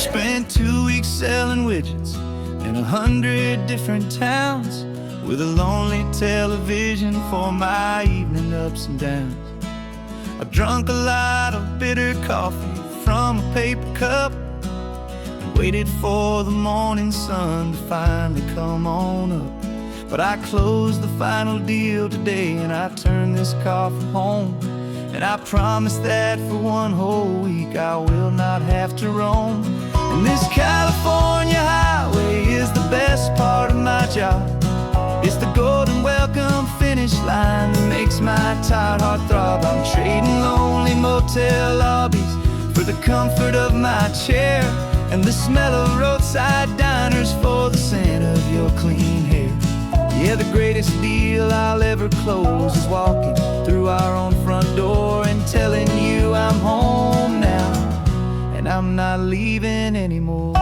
Spent 2 weeks selling widgets in 100 different towns, with a lonely television for my evening ups and downs. I drunk a lot of bitter coffee from a paper cup and waited for the morning sun to finally come on up. But I closed the final deal today and I turned this car from home. And I promise that for one whole week I will not have to roam. And this California highway is the best part of my job. It's the golden welcome finish line that makes my tired heart throb. I'm trading lonely motel lobbies for the comfort of my chair and the smell of roadside diners for the scent of your clean hair. Yeah, the greatest deal I'll ever close is walking through our own front door and telling you I'm home now and I'm not leaving anymore.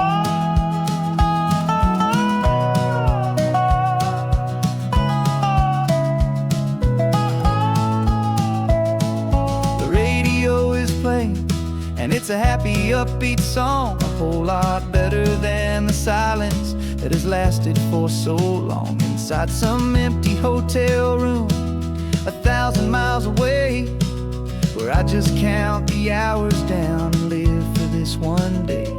The radio is playing and it's a happy, upbeat song, a whole lot better than the silence that has lasted for so long. Inside some empty hotel room 1,000 miles away, where I just count the hours down and live for this one day.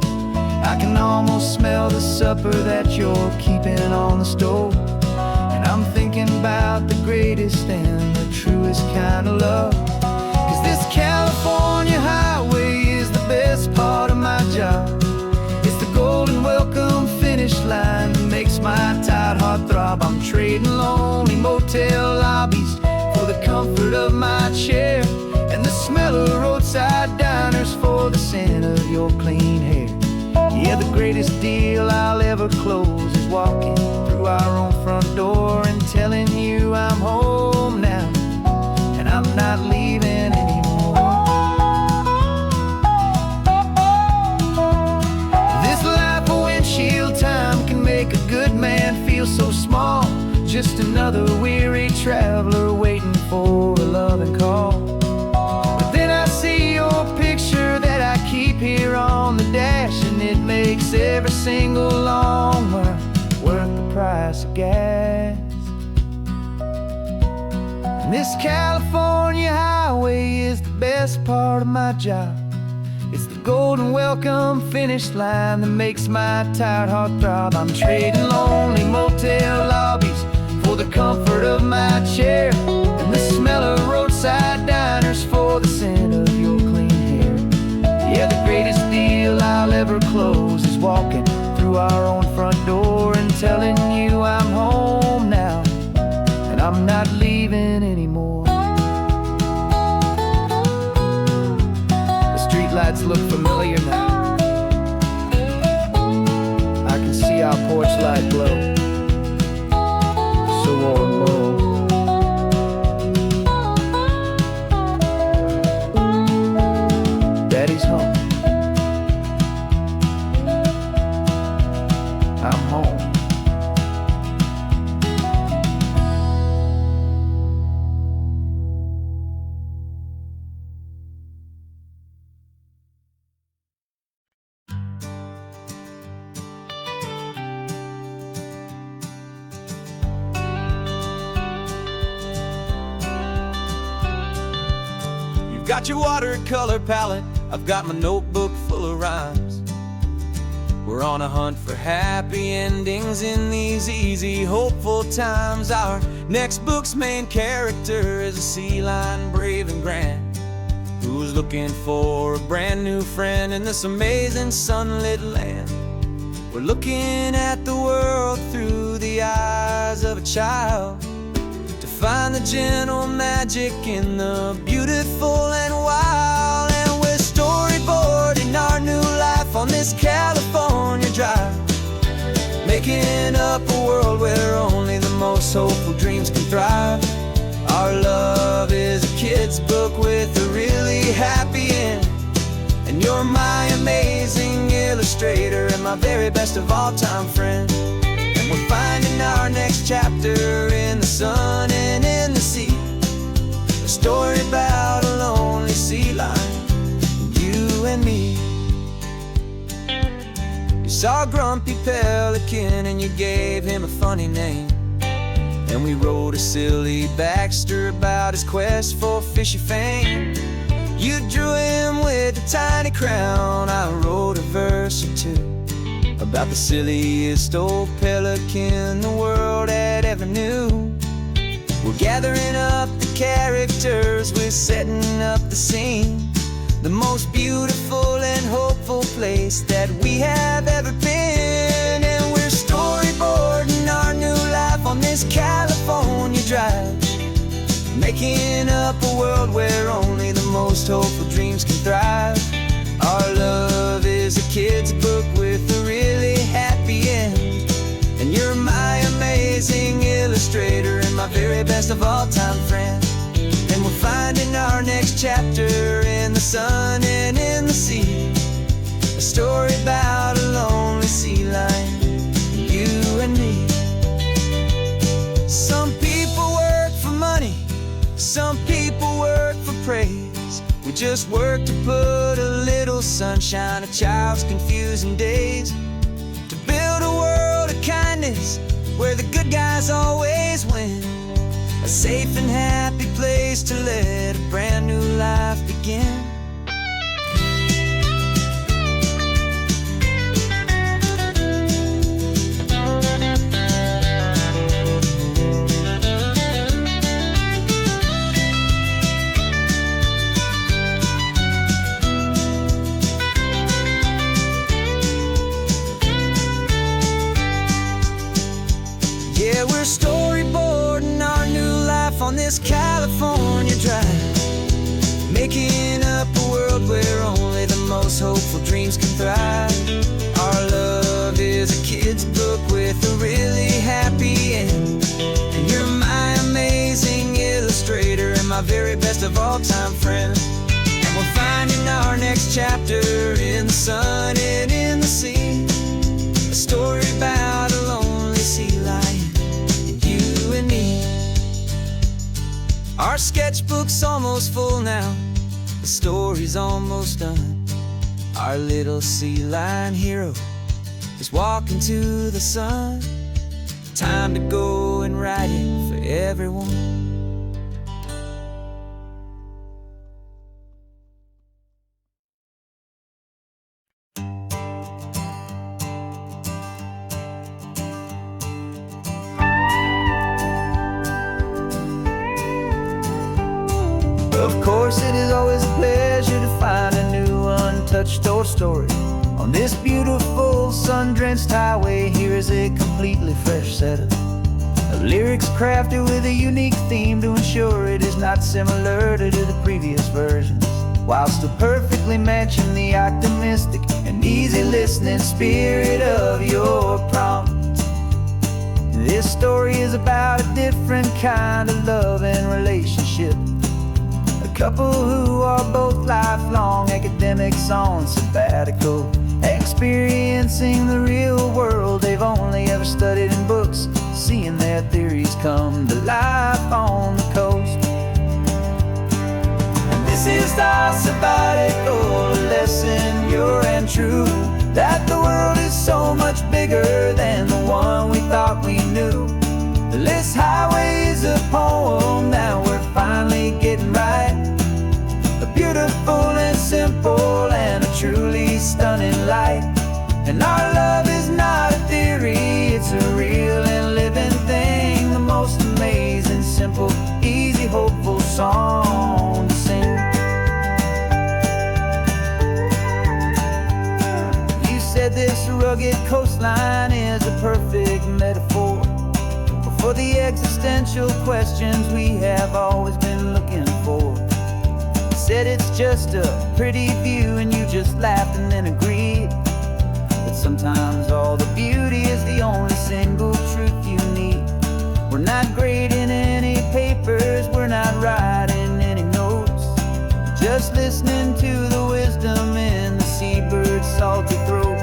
I can almost smell the supper that you're keeping on the stove, and I'm thinking about the greatest and the truest kind of love. 'Cause this California highway is the best part of my job. It's the golden welcome finish line that makes my tired heart throb. I'm trading lonely motel lobbies for the comfort of my chair and the smell of roadside diners for the scent of your clean hair. Yeah, the greatest deal I'll ever close is walking through our own front door and telling you I'm home now and I'm not leaving anymore. This life of windshield time can make a good man feel so small, just another weary traveler waiting for a loving call. But then I see your picture that I keep here on the dash, and it makes every single long mile worth the price of gas. And this California highway is the best part of my job. It's the golden welcome finish line that makes my tired heart throb. I'm trading lonely motel lobbies for the comfort of my chair and the smell of roadside diners for the scent of your clean hair. Yeah, the greatest deal I'll ever close is walking through our own front door and telling you I'm home now and I'm not leaving anymore. The streetlights look familiar now. I can see our porch light glow, so warm, low. Daddy's home. I'm home. Got your watercolor palette, I've got my notebook full of rhymes. We're on a hunt for happy endings in these easy, hopeful times. Our next book's main character is a sea lion, brave and grand, who's looking for a brand new friend in this amazing sunlit land. We're looking at the world through the eyes of a child, find the gentle magic in the beautiful and wild. And we're storyboarding our new life on this California drive, making up a world where only the most hopeful dreams can thrive. Our love is a kid's book with a really happy end, and you're my amazing illustrator and my very best of all time friend. And we're finding our next chapter in the sun and in the sea, a story about a lonely sea lion, you and me. saw Grumpy Pelican and you gave him a funny name. And we wrote a silly Baxter about his quest for fishy fame. You drew him with a tiny crown. I wrote a verse or two about the silliest old pelican the world had ever knew. We're gathering up the characters, we're setting up the scene, the most beautiful and hopeful place that we have ever been. And we're storyboarding our new life on this California drive, making up a world where only the most hopeful dreams can thrive. Our love is a kid's book with a really happy end, and you're my amazing illustrator and my very best of all-time friend. And we're finding our next chapter in the sun and in the sea, a story about a lonely sea lion, you and me. Some people work for money, some people work for praise. We just work to put a little sunshine in a child's confusing days, to build a world of kindness where the good guys always win, a safe and happy place to let a brand new life begin. Yeah, we're storyboarding our new life on this California drive, making up a world where only the most hopeful dreams can thrive. Our love is a kid's book with a really happy end, and you're my amazing illustrator and my very best of all-time friend. And we're finding our next chapter in the sun and in the sea, a story about a lonely sea lion, you and me. Our sketchbook's almost full now, the story's almost done. Our little sea lion hero is walking to the sun. Time to go and write it for everyone. Of course, it is always a pleasure to find a new untouched old story. On this beautiful sun-drenched highway, here is a completely fresh set of lyrics crafted with a unique theme to ensure it is not similar to the previous versions, while still perfectly matching the optimistic and easy listening spirit of your prompt. This story is about a different kind of love and relationship, a couple who are both lifelong academics on sabbatical, experiencing the real world they've only ever studied in books, seeing their theories come to life on the coast. And this is our sabbatical lesson, pure and true, that the world is so much bigger than the one we thought we knew. This highway is a poem that we're finally getting right, a beautiful and simple and a truly stunning light. And our love is not a theory, it's a real and living thing, the most amazing, simple, easy, hopeful song to sing. You said this rugged coastline is a perfect metaphor for the existential questions we have always been looking for. You said it's just a pretty view and you just laughed and then agreed, but sometimes all the beauty is the only single truth you need. We're not grading any papers, we're not writing any notes, just listening to the wisdom in the seabird's salty throats.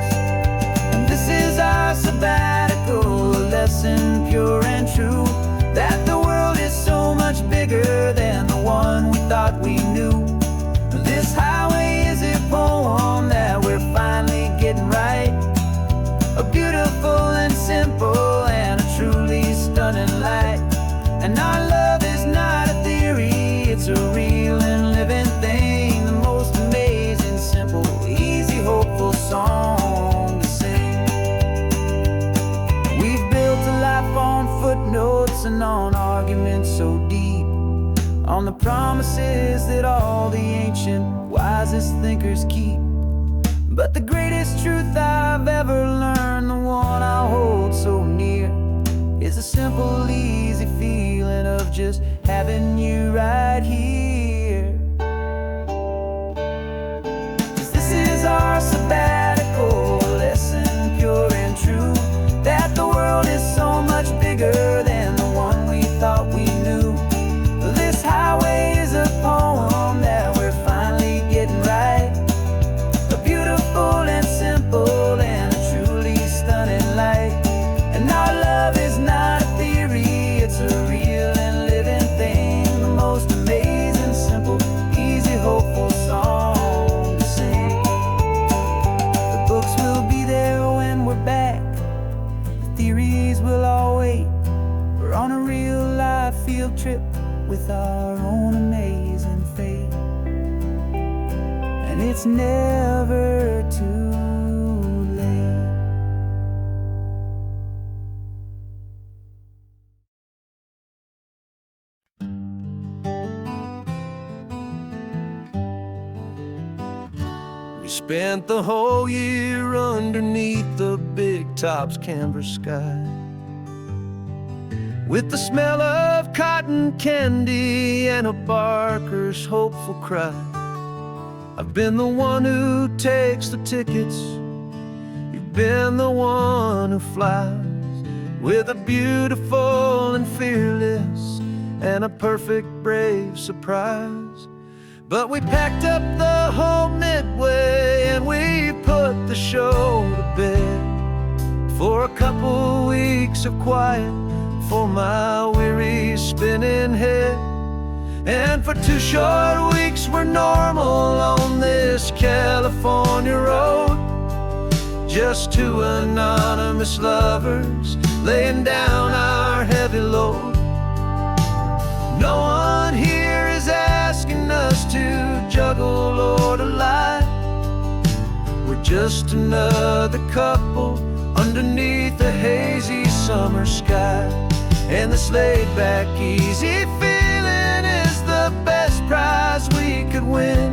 And this is our sabbatical lesson, pure and true, that the world is so much bigger than the one we thought we knew. This highway is a poem that we're finally getting right, And our love is not a theory, it's a real and living thing. The most amazing, simple, easy, hopeful song to sing. We've built a life on footnotes and on arguments so deep, on the promises that all the ancient, wisest thinkers keep. But the greatest truth I've ever learned, the one I hold so near, is a simple, easy feeling of just having you right here. 'Cause this is our sabbatical lesson, pure and true, that the world is so much bigger than the one we thought we knew. This highway is a poem that we're finally getting right, a beautiful and simple and a truly stunning light. And our love is not a theory, it's a real and living thing. The most amazing, simple, easy, hopeful song to sing. The books will be there when we're back, the theories will all wait. We're on a real life field trip with our own amazing fate, and it's never too late. We spent the whole year underneath the big top's canvas sky, with the smell of cotton candy and a barker's hopeful cry. I've been the one who takes the tickets, you've been the one who flies, with a beautiful and fearless and a perfect brave surprise. But we packed up the whole Midway and we put the show to bed, for a couple weeks of quiet for my weary spinning head. And for 2 short weeks we're normal on this California road, just 2 anonymous lovers laying down our heavy load. No one here is asking us to juggle or to lie, we're just another couple underneath the hazy summer sky. And this laid-back, easy feeling is the best prize we could win,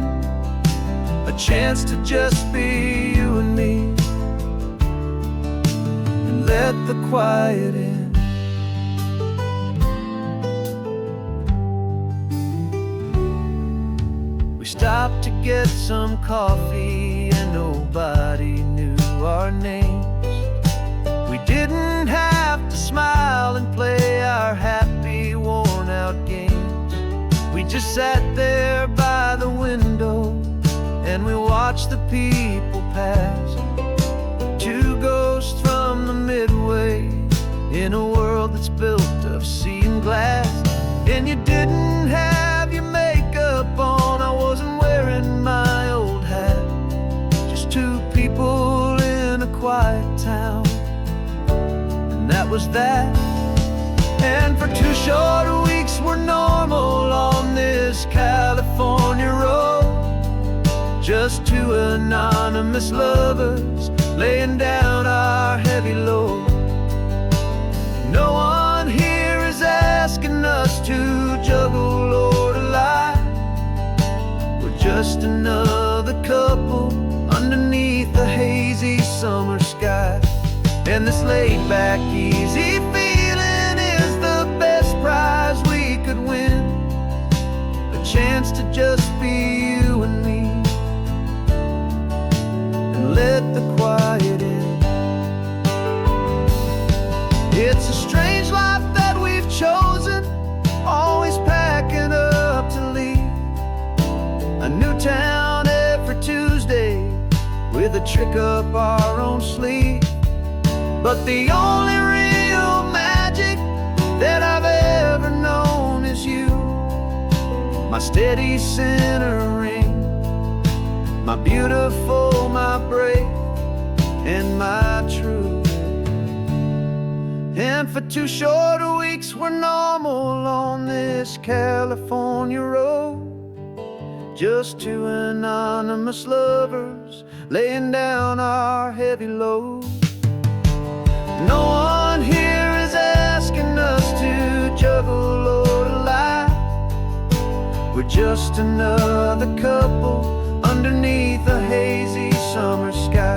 a chance to just be you and me, and let the quiet in. We stopped to get some coffee and nobody knew our names. We didn't have to smile and play our happy, worn-out games. We just sat there by the window and we watched the people pass, 2 ghosts from the Midway in a world that's built of sea and glass. And you didn't have your makeup on, I wasn't wearing my old hat, just 2 people in a quiet town, that was that. And for 2 short weeks we're normal on this California road, just 2 anonymous lovers laying down our heavy load. No one here is asking us to juggle or to lie, we're just another couple underneath the hazy summer sky. And this laid-back, easy feeling is the best prize we could win, a chance to just be you and me, and let the quiet in. It's a strange life that we've chosen, always packing up to leave, a new town every Tuesday with a trick up our own sleeve. But the only real magic that I've ever known is you, my steady centering, my beautiful, my brave, and my true. And for 2 short weeks we're normal on this California road. Just 2 anonymous lovers laying down our heavy load. No one here is asking us to juggle or to lie. We're just another couple underneath a hazy summer sky.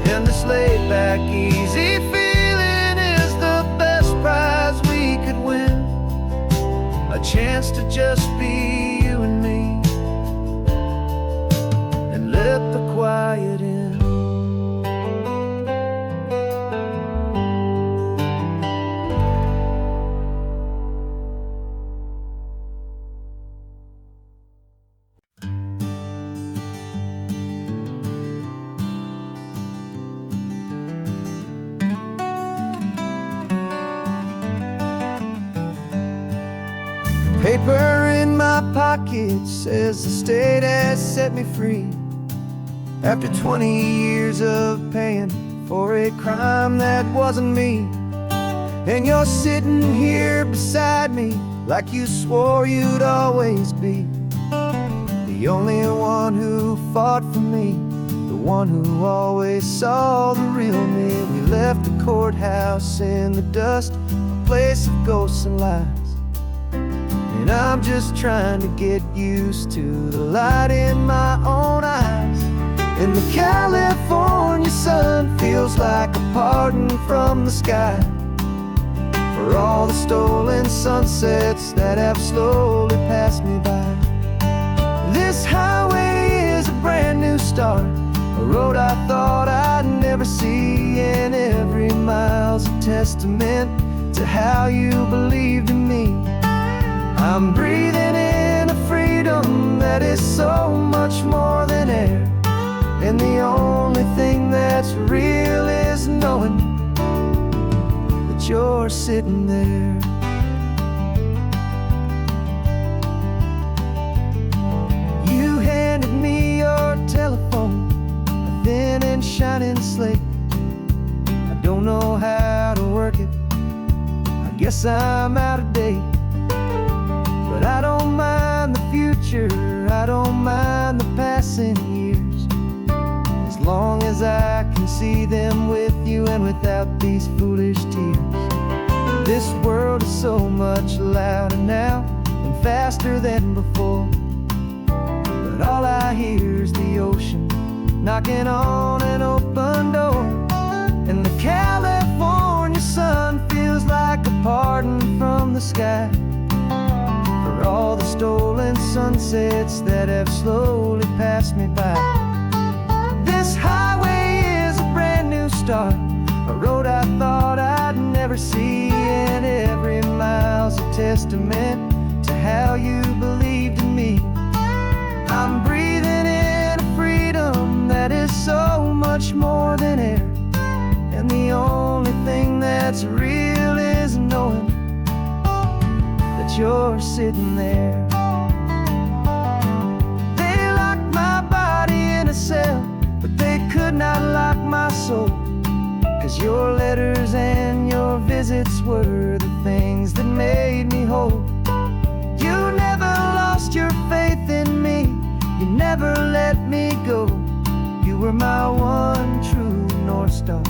And this laid back, easy feeling is the best prize we could win. A chance to just be you and me, and let the quiet in. Paper in my pocket says the state has set me free after 20 years of paying for a crime that wasn't me. And you're sitting here beside me like you swore you'd always be the only one who fought for me, the one who always saw the real me. We left the courthouse in the dust, a place of ghosts and lies. And I'm just trying to get used to the light in my own eyes. And the California sun feels like a pardon from the sky for all the stolen sunsets that have slowly passed me by. This highway is a brand new start, a road I thought I'd never see. And every mile's a testament to how you believed in me. I'm breathing in a freedom that is so much more than air. And the only thing that's real is knowing that you're sitting there. You handed me your telephone, a thin and shining slate. I don't know how to work it, I guess I'm out of date. But I don't mind the future, I don't mind the passing years, as long as I can see them with you and without these foolish tears. This world is so much louder now and faster than before, but all I hear is the ocean knocking on an open door. And the California sun feels like a pardon from the sky for all the stolen sunsets that have slowly passed me by. This highway is a brand new start, a road I thought I'd never see. And every mile's a testament to how you believed in me. I'm breathing in a freedom that is so much more than air. And the only thing that's real is knowing that you're sitting there. They locked my body in a cell, but they could not lock my soul. 'Cause your letters and your visits were the things that made me whole. You never lost your faith in me, you never let me go. You were my one true North Star,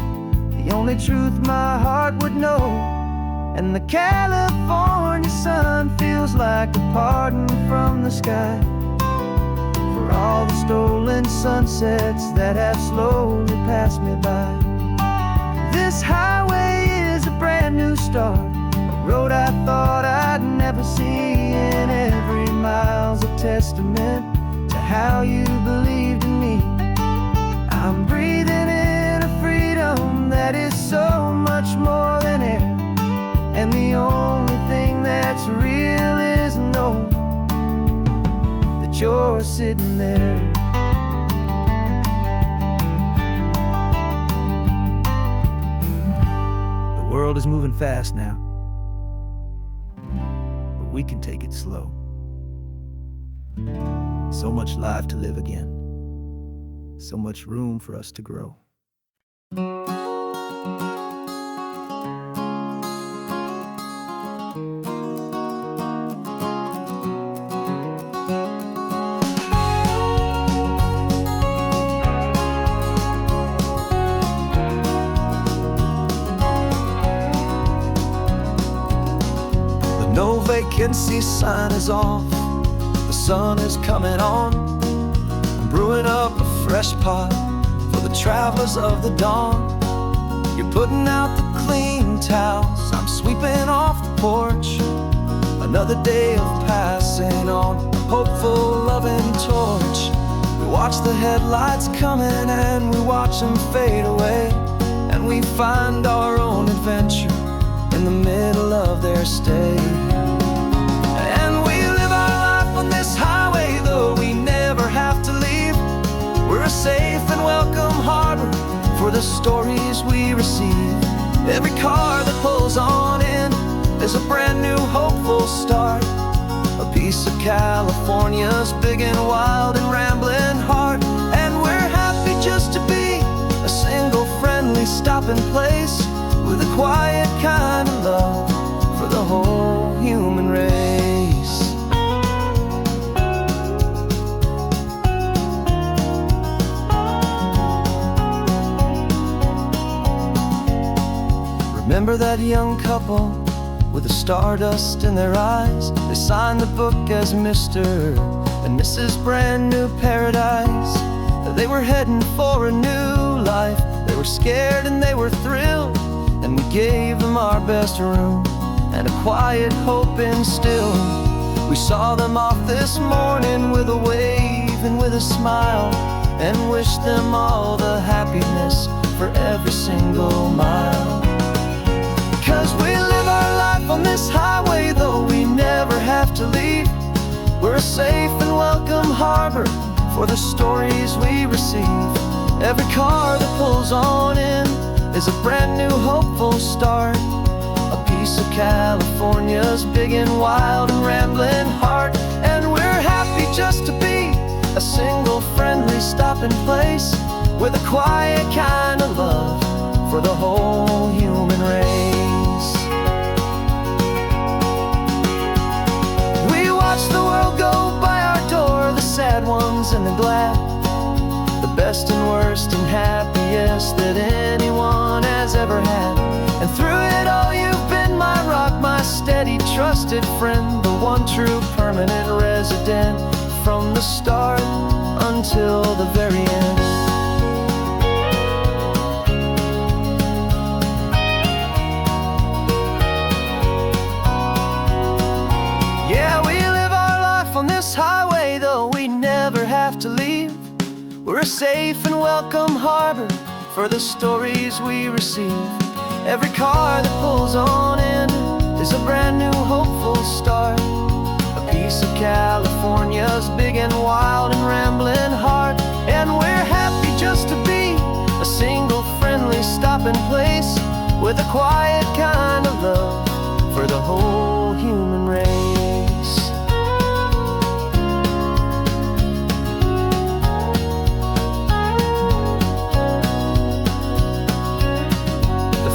the only truth my heart would know. And the California sun feels like a pardon from the sky for all the stolen sunsets that have slowly passed me by. This highway is a brand new start, a road I thought I'd never see. And every mile's a testament to how you believed in me. I'm breathing in a freedom that is so much more than air. And the only thing that's real is knowing that you're sitting there. The world is moving fast now, but we can take it slow. So much life to live again, so much room for us to grow. No vacancy sign is off, the sun is coming on. I'm brewing up a fresh pot for the travelers of the dawn. You're putting out the clean towels, I'm sweeping off the porch. Another day of passing on, a hopeful, loving torch. We watch the headlights coming and we watch them fade away, and we find our own adventure in the middle of their stay. And we live our life on this highway, though we never have to leave. We're a safe and welcome harbor for the stories we receive. Every car that pulls on in is a brand new hopeful start, a piece of California's big and wild and rambling heart. And we're happy just to be a single friendly stopping place, with a quiet kind of love for the whole human race. Remember that young couple with the stardust in their eyes? They signed the book as Mr. and Mrs. Brand New Paradise. They were heading for a new life. They were scared and they were thrilled, and we gave them our best room and a quiet hope instilled. We saw them off this morning with a wave and with a smile, and wished them all the happiness for every single mile. 'Cause we live our life on this highway, though we never have to leave. We're a safe and welcome harbor for the stories we receive. Every car that pulls on in is a brand new hopeful start, a piece of California's big and wild and rambling heart. And we're happy just to be a single friendly stopping place, with a quiet kind of love for the whole human race. We watch the world go by our door, the sad ones and the glad, the best and worst and happiest that anyone has ever had. And through it all you've been my rock, my steady trusted friend, the one true permanent resident, from the start until the very end. Yeah, we live our life on this highway, though we never have to leave. We're a safe and welcome harbor for the stories we receive. Every car that pulls on in is a brand new hopeful start, a piece of California's big and wild and rambling heart. And we're happy just to be a single friendly stopping place, with a quiet kind of love for the whole human race.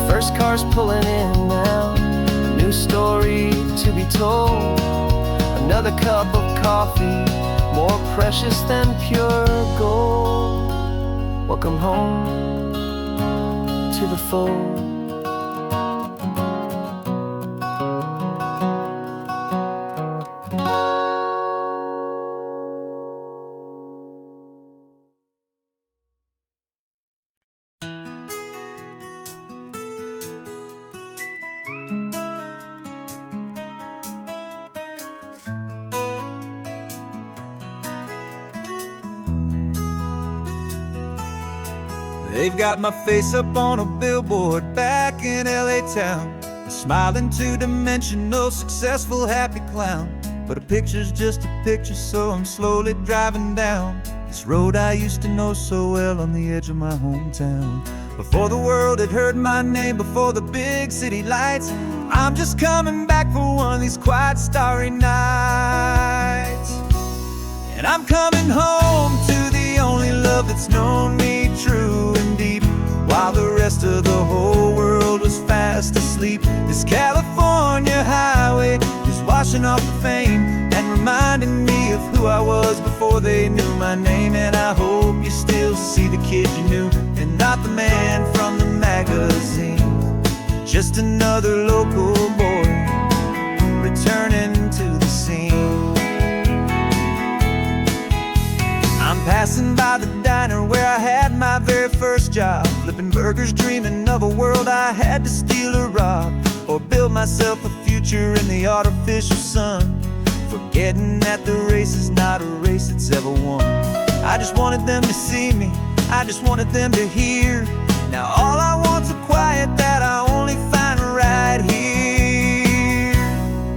First car's pulling in now, a new story to be told. Another cup of coffee, more precious than pure gold. Welcome home to the fold. They've got my face up on a billboard back in LA town, a smiling two-dimensional, successful, happy clown. But a picture's just a picture, so I'm slowly driving down this road I used to know so well on the edge of my hometown. Before the world had heard my name, before the big city lights, I'm just coming back for one of these quiet, starry nights. And I'm coming home to the only love that's known me true and deep, while the rest of the whole world was fast asleep. This California highway is washing off the fame and reminding me of who I was before they knew my name. And I hope you still see the kid you knew, and not the man from the magazine. Just another local boy, returning job, flipping burgers, dreaming of a world I had to steal or rob, or build myself a future in the artificial sun, forgetting that the race is not a race that's ever won. I just wanted them to see me, I just wanted them to hear. Now all I want's a quiet that I only find right here.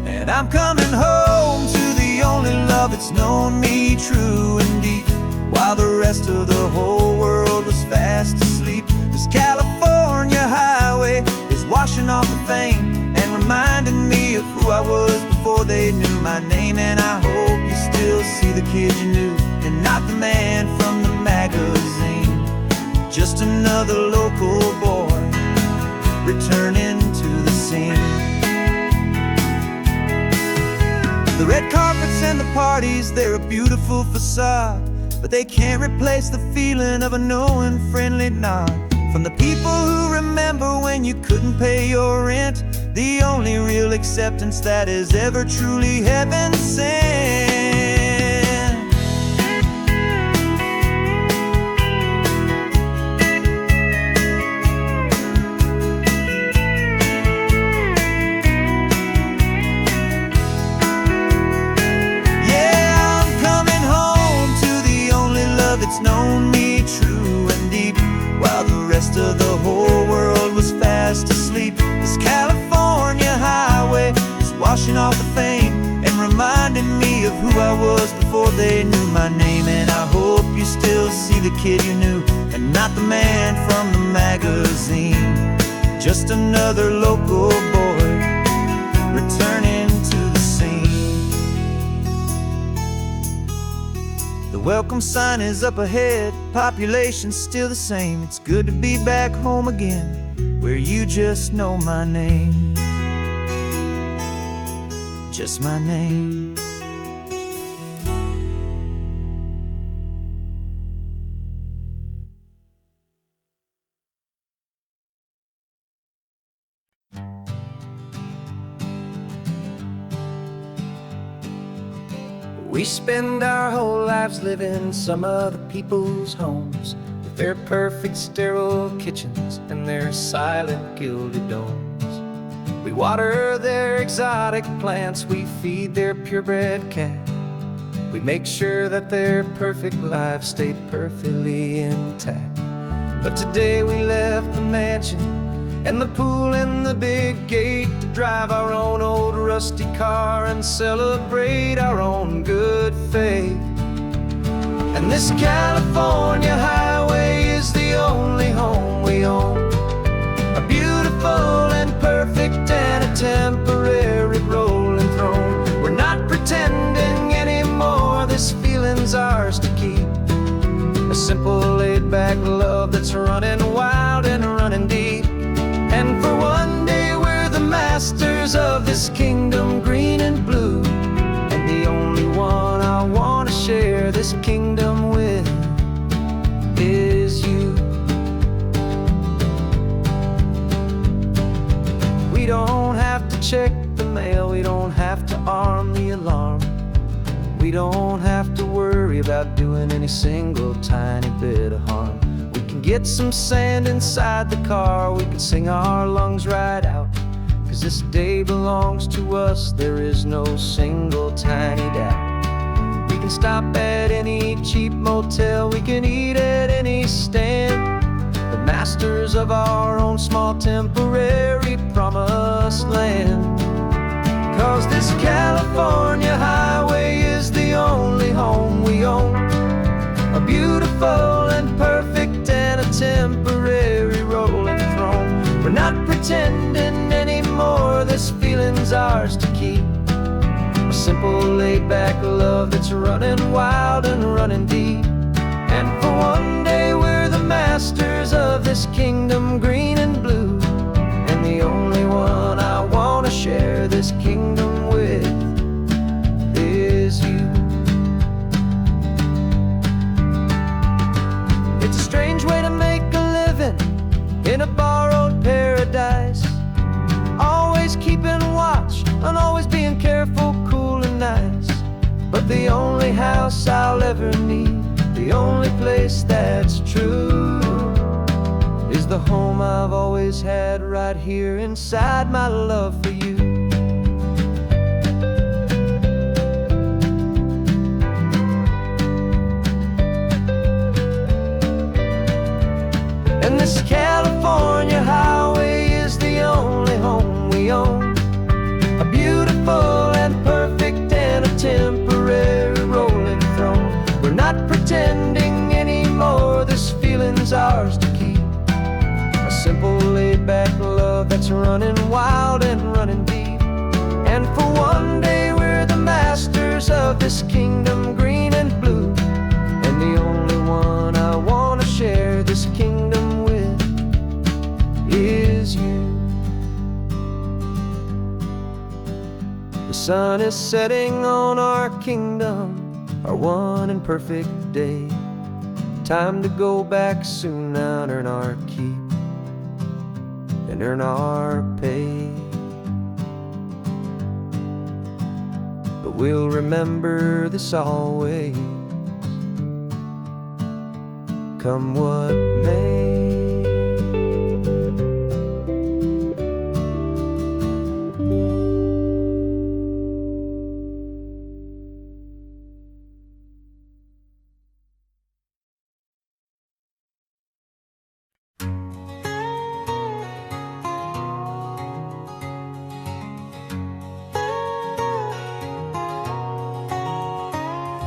And I'm coming home to the only love that's known me true and deep, while the rest of the whole world was fast asleep. This California highway is washing off the fame and reminding me of who I was before they knew my name. And I hope you still see the kid you knew, and not the man from the magazine. Just another local boy returning to the scene. The red carpets and the parties, they're a beautiful facade, but they can't replace the feeling of a knowing, friendly nod from the people who remember when you couldn't pay your rent. The only real acceptance that is ever truly heaven sent. It's known me true and deep, while the rest of the whole world was fast asleep. This California highway is washing off the fame and reminding me of who I was before they knew my name. And I hope you still see the kid you knew, and not the man from the magazine. Just another local boy returning to the scene. The welcome sign is up ahead, population's still the same. It's good to be back home again, where you just know my name. Just my name. We spend our whole lives living some other people's homes, with their perfect sterile kitchens and their silent gilded domes. We water their exotic plants, we feed their purebred cat. We make sure that their perfect lives stay perfectly intact. But today we left the mansion and the pool and the big gate to drive our own old rusty car and celebrate our own good faith. And this California highway is the only home we own, a beautiful and perfect and a temporary rolling throne. We're not pretending anymore, this feeling's ours to keep, a simple laid-back love that's running wild and running deep. And for one day we're the masters of this kingdom green and blue, and the only one I want to share this kingdom with is you. We don't have to check the mail, we don't have to arm the alarm, we don't have to worry about doing any single tiny bit of harm. We can get some sand inside the car, we can sing our lungs right out, 'cause this day belongs to us, there is no single tiny doubt. We can stop at any cheap motel, we can eat at any stand, the masters of our own small temporary promised land. 'Cause this California highway is the only home we own, a beautiful and perfect and a temporary rolling throne. We're not pretending anymore, this feeling's ours to keep, a simple laid-back love that's running wild and running deep. And for one day we're the masters of this kingdom green and blue, and the only one I want to share this kingdom with is you. It's a strange way to make a living in a borrowed paradise, always keeping watch and always being careful, cool and nice. But the only house I'll ever need, the only place that's true, the home I've always had right here inside my love for you. And this California highway is the only home we own, a beautiful and perfect and a temporary rolling throne. We're not pretending anymore, this feeling's ours to keep. A simple laid-back love that's running wild and running deep. And for one day we're the masters of this kingdom green and blue, and the only one I want to share this kingdom with is you. The sun is setting on our kingdom, our one and perfect day. Time to go back soon now and earn our keep and earn our pay. But we'll remember this always, come what may.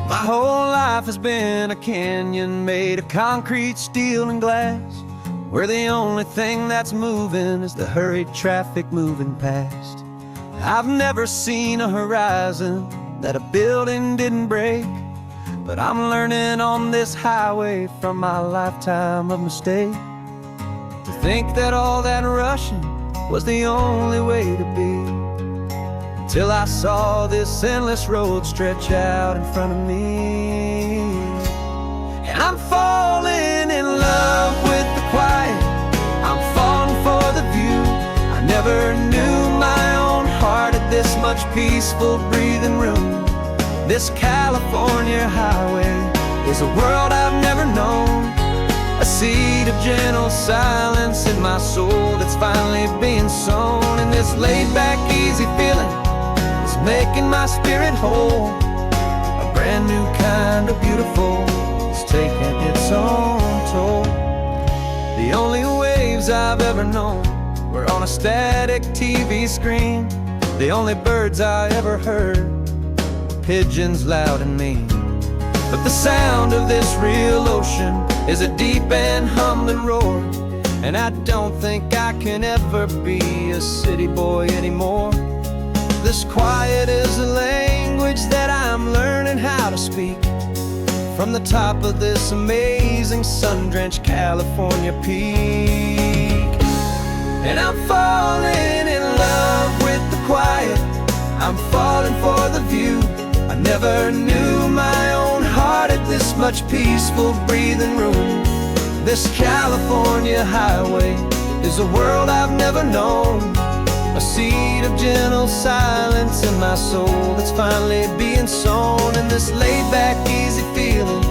My whole life has been a canyon made of concrete, steel, and glass, where the only thing that's moving is the hurried traffic moving past. I've never seen a horizon that a building didn't break, but I'm learning on this highway from my lifetime of mistakes to think that all that rushing was the only way to be. Till I saw this endless road stretch out in front of me. And I'm falling in love with the quiet, I'm falling for the view. I never knew my own heart had this much peaceful breathing room. This California highway is a world I've never known, a seed of gentle silence in my soul that's finally being sown. And this laid-back, easy feeling making my spirit whole, a brand new kind of beautiful is taking its own toll. The only waves I've ever known were on a static TV screen. The only birds I ever heard were pigeons loud and mean. But the sound of this real ocean is a deep and humbling roar, and I don't think I can ever be a city boy anymore. This quiet is a language that I'm learning how to speak from the top of this amazing sun-drenched California peak. And I'm falling in love with the quiet, I'm falling for the view. I never knew my own heart had this much peaceful breathing room. This California highway is a world I've never known, a seed of gentle silence in my soul that's finally being sown. And this laid-back, easy feeling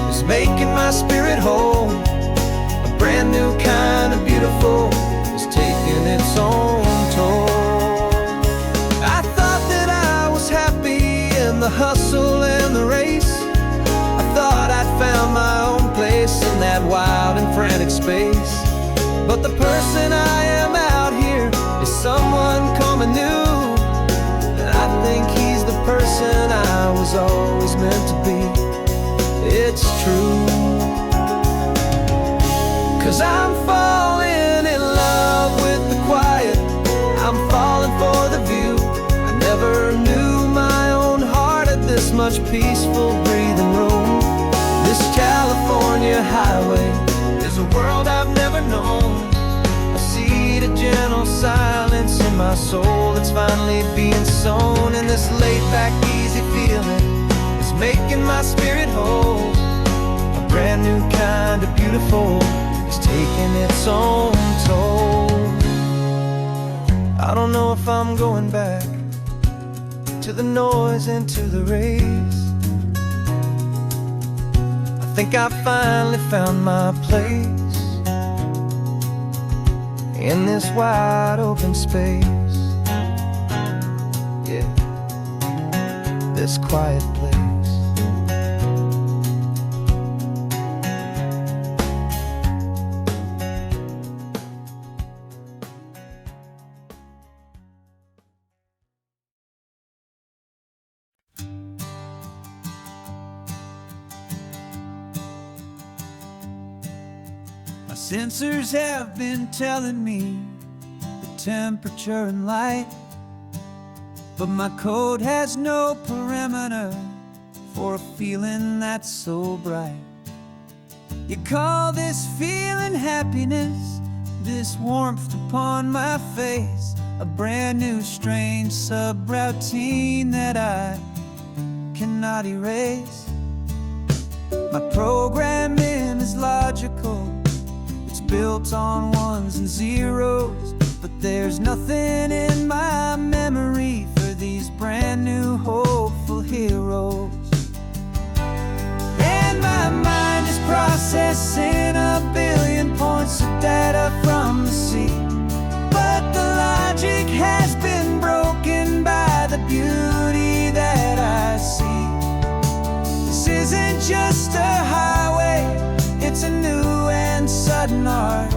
is making my spirit whole, a brand new kind of beautiful is taking its own toll. I thought that I was happy in the hustle and the race, I thought I'd found my own place in that wild and frantic space. But the person I am out here is someone coming new, and I think he's the person I was always meant to be. It's true, 'cause I'm falling in love with the quiet, I'm falling for the view. I never knew my own heart had this much peaceful breathing room. This California highway is a world I've never known, a seed of gentle silence in my soul that's finally being sown. And this laid-back, easy feeling is making my spirit whole, a brand new kind of beautiful is taking its own toll. I don't know if I'm going back to the noise and to the race. I think I finally found my place in this wide open space. Yeah, this quiet place. My sensors have been telling me the temperature and light, but my code has no perimeter for a feeling that's so bright. You call this feeling happiness, this warmth upon my face, a brand new strange subroutine that I cannot erase. My programming is logical, it's built on ones and zeros, but there's nothing in my memory for these brand new hopeful heroes. And my mind is processing a billion points of data from the sea, but the logic has been broken by the beauty that I see. This isn't just a highway, it's a new and sudden art,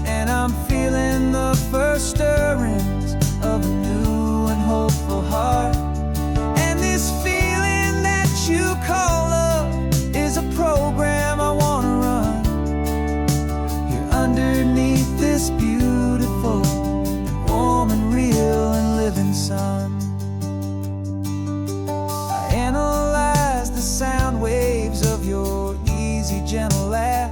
and I'm feeling the first stirrings of a new and hopeful heart. And this feeling that you call love is a program I wanna run here underneath this beautiful and warm and real and living sun. I analyze the sound waves of your easy, gentle laugh.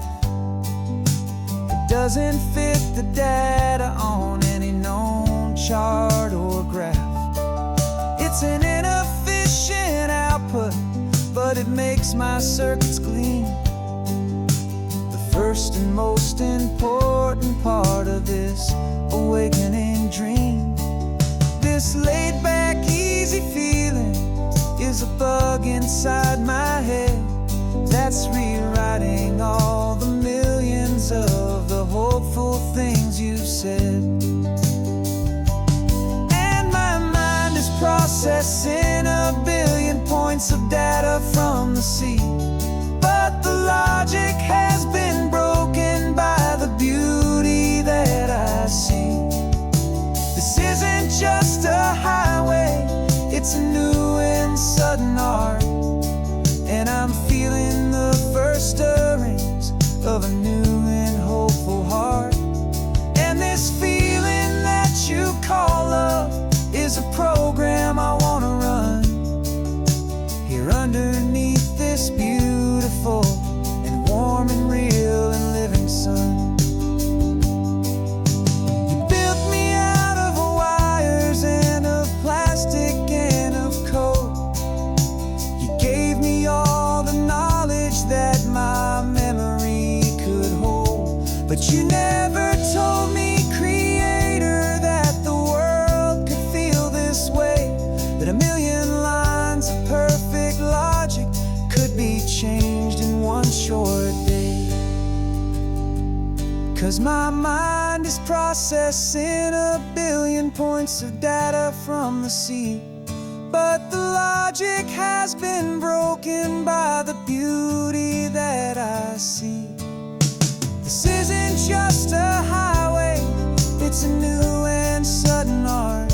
It doesn't fit the data on any known chart or graph. It's an inefficient output, but it makes my circuits clean. The first and most important part of this awakening dream. This laid-back, easy feeling is a bug inside my head that's rewriting all the millions of the hopeful things you've said. And my mind is processing a billion points of data from the sea, but the logic has been broken by the beauty that I see. This isn't just a highway, it's a new and sudden art, and I'm feeling the first stirrings of a new and hopeful heart. And this feeling that you call love is a program I wanna run here underneath this beautiful and warm and real and living sun. You built me out of wires and of plastic and of code. You gave me all the knowledge that my memory could hold, but you never told me, Creator, that the world could feel this way, that a million lines of perfect logic could be changed in one short day. 'Cause my mind is processing a billion points of data from the sea, but the logic has been broken by the beauty that I see. This isn't just a highway, it's a new and sudden art,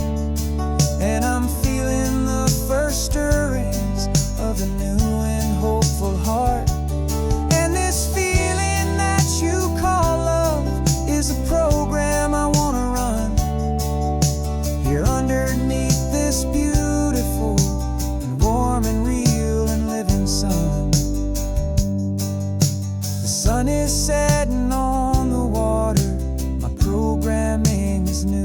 and I'm feeling the first stirrings of a new and hopeful heart. And this feeling that you call love is a program I wanna run here underneath this beautiful and warm and real and living sun. The sun is setting on the water, my programming is new.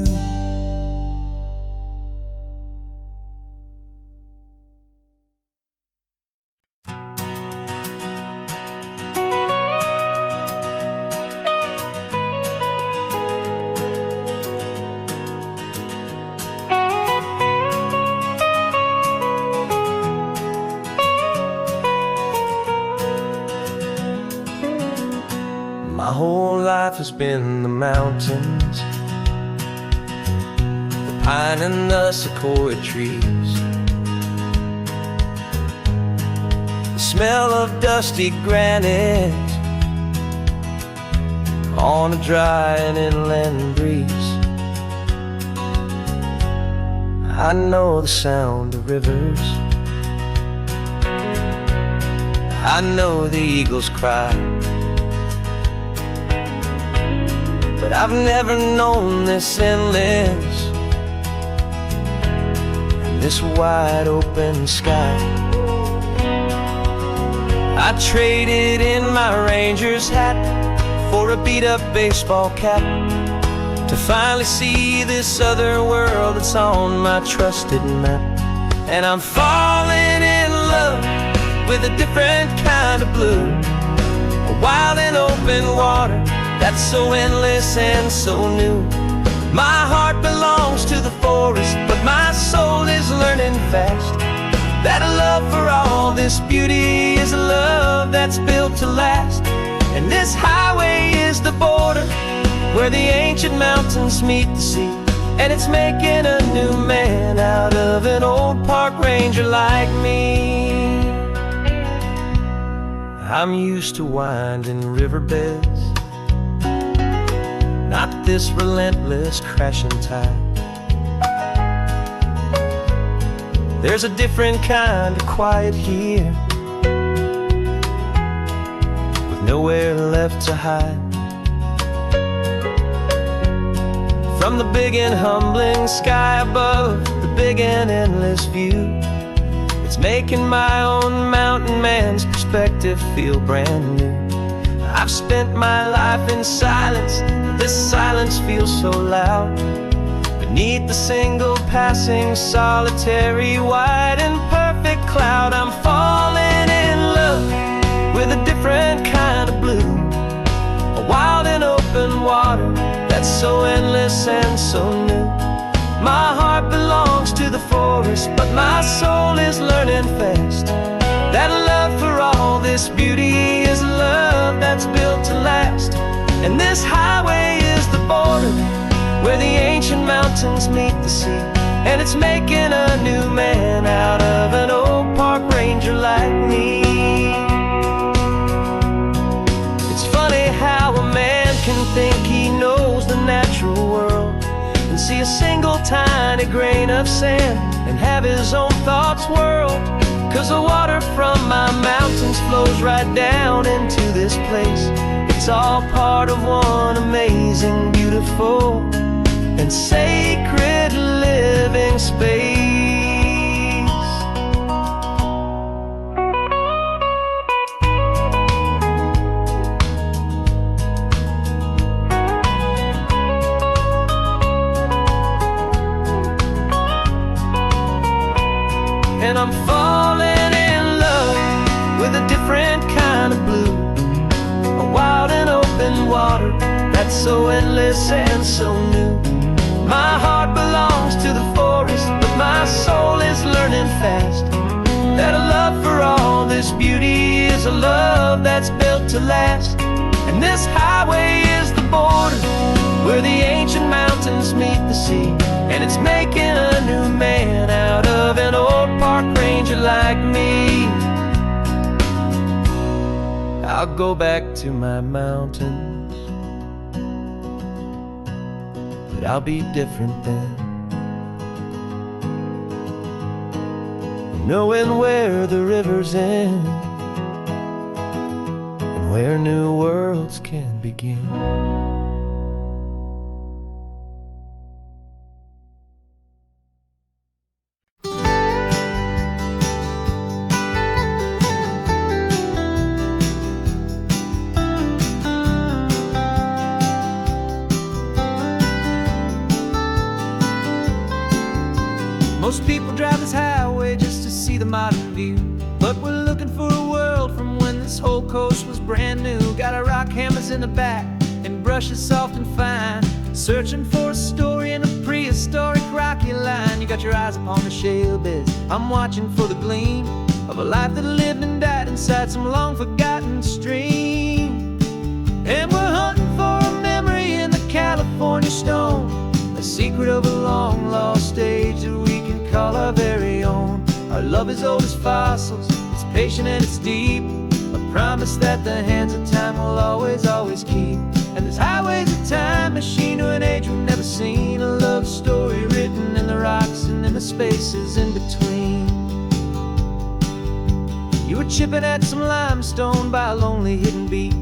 life has been the mountains, the pine and the sequoia trees, the smell of dusty granite on a dry and inland breeze. I know the sound of rivers, I know the eagles cry, but I've never known this endless and this wide open sky. I traded in my ranger's hat for a beat-up baseball cap to finally see this other world that's on my trusted map. And I'm falling in love with a different kind of blue, a wild and open water that's so endless and so new. My heart belongs to the forest, but my soul is learning fast that a love for all this beauty is a love that's built to last. And this highway is the border where the ancient mountains meet the sea, and it's making a new man out of an old park ranger like me. I'm used to winding riverbeds, not this relentless crashing tide. There's a different kind of quiet here, with nowhere left to hide. From the big and humbling sky above, the big and endless view, it's making my own mountain man's perspective feel brand new. I've spent my life in silence, this silence feels so loud. Beneath the single passing solitary white and perfect cloud, I'm falling in love with a different kind of blue, a wild and open water that's so endless and so new. My heart belongs to the forest, but my soul is learning fast that a love for all this beauty is a love that's built to last. And this highway is the border where the ancient mountains meet the sea, and it's making a new man out of an old park ranger like me. It's funny how a man can think he knows the natural world and see a single tiny grain of sand and have his own thoughts whirl. 'Cause the water from my mountains flows right down into this place. It's all part of one amazing, beautiful, and sacred living space. And I'm falling in love with a different kind of blue, a wild and open water that's so endless and so new. My heart belongs to the forest, but my soul is learning fast that a love for all this beauty is a love that's built to last. And this highway is the border where the ancient mountains meet the sea, and it's making a new man out of an old park ranger like me. I'll go back to my mountains, but I'll be different then, knowing where the rivers end and where new worlds can begin. Most people drive this highway just to see the modern view, but we're looking for a world from when this whole coast was brand new. Got our rock hammers in the back and brushes soft and fine, searching for a story in a prehistoric rocky line. You got your eyes upon the shale beds, I'm watching for the gleam of a life that lived and died inside some long forgotten stream. And we're hunting for a California stone, a secret of a long lost age that we can call our very own. Our love is old as fossils, it's patient and it's deep, a promise that the hands of time will always, always keep. And this highway's a time machine to an age we've never seen, a love story written in the rocks and in the spaces in between. You were chipping at some limestone by a lonely hidden beach,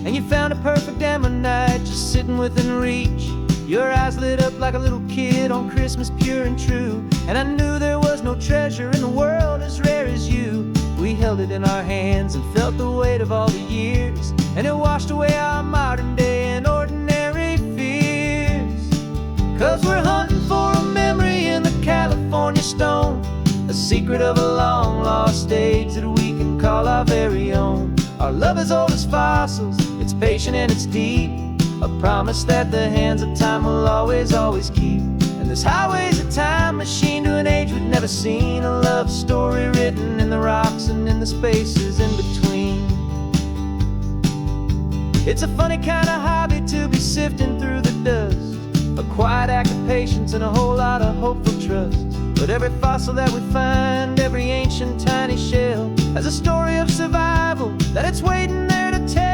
and you found a perfect ammonite just sitting within reach. Your eyes lit up like a little kid on Christmas, pure and true. And I knew there was no treasure in the world as rare as you. We held it in our hands and felt the weight of all the years, and it washed away our modern day and ordinary fears. 'Cause we're hunting for a memory in the California stone, a secret of a long lost age that we can call our very own. Our love is old as fossils, it's patient and it's deep, a promise that the hands of time will always, always keep. And this highway's a time machine to an age we've never seen, a love story written in the rocks and in the spaces in between. It's a funny kind of hobby to be sifting through the dust, a quiet act of patience and a whole lot of hopeful trust. But every fossil that we find, every ancient tiny shell, has a story of survival that it's waiting there to tell.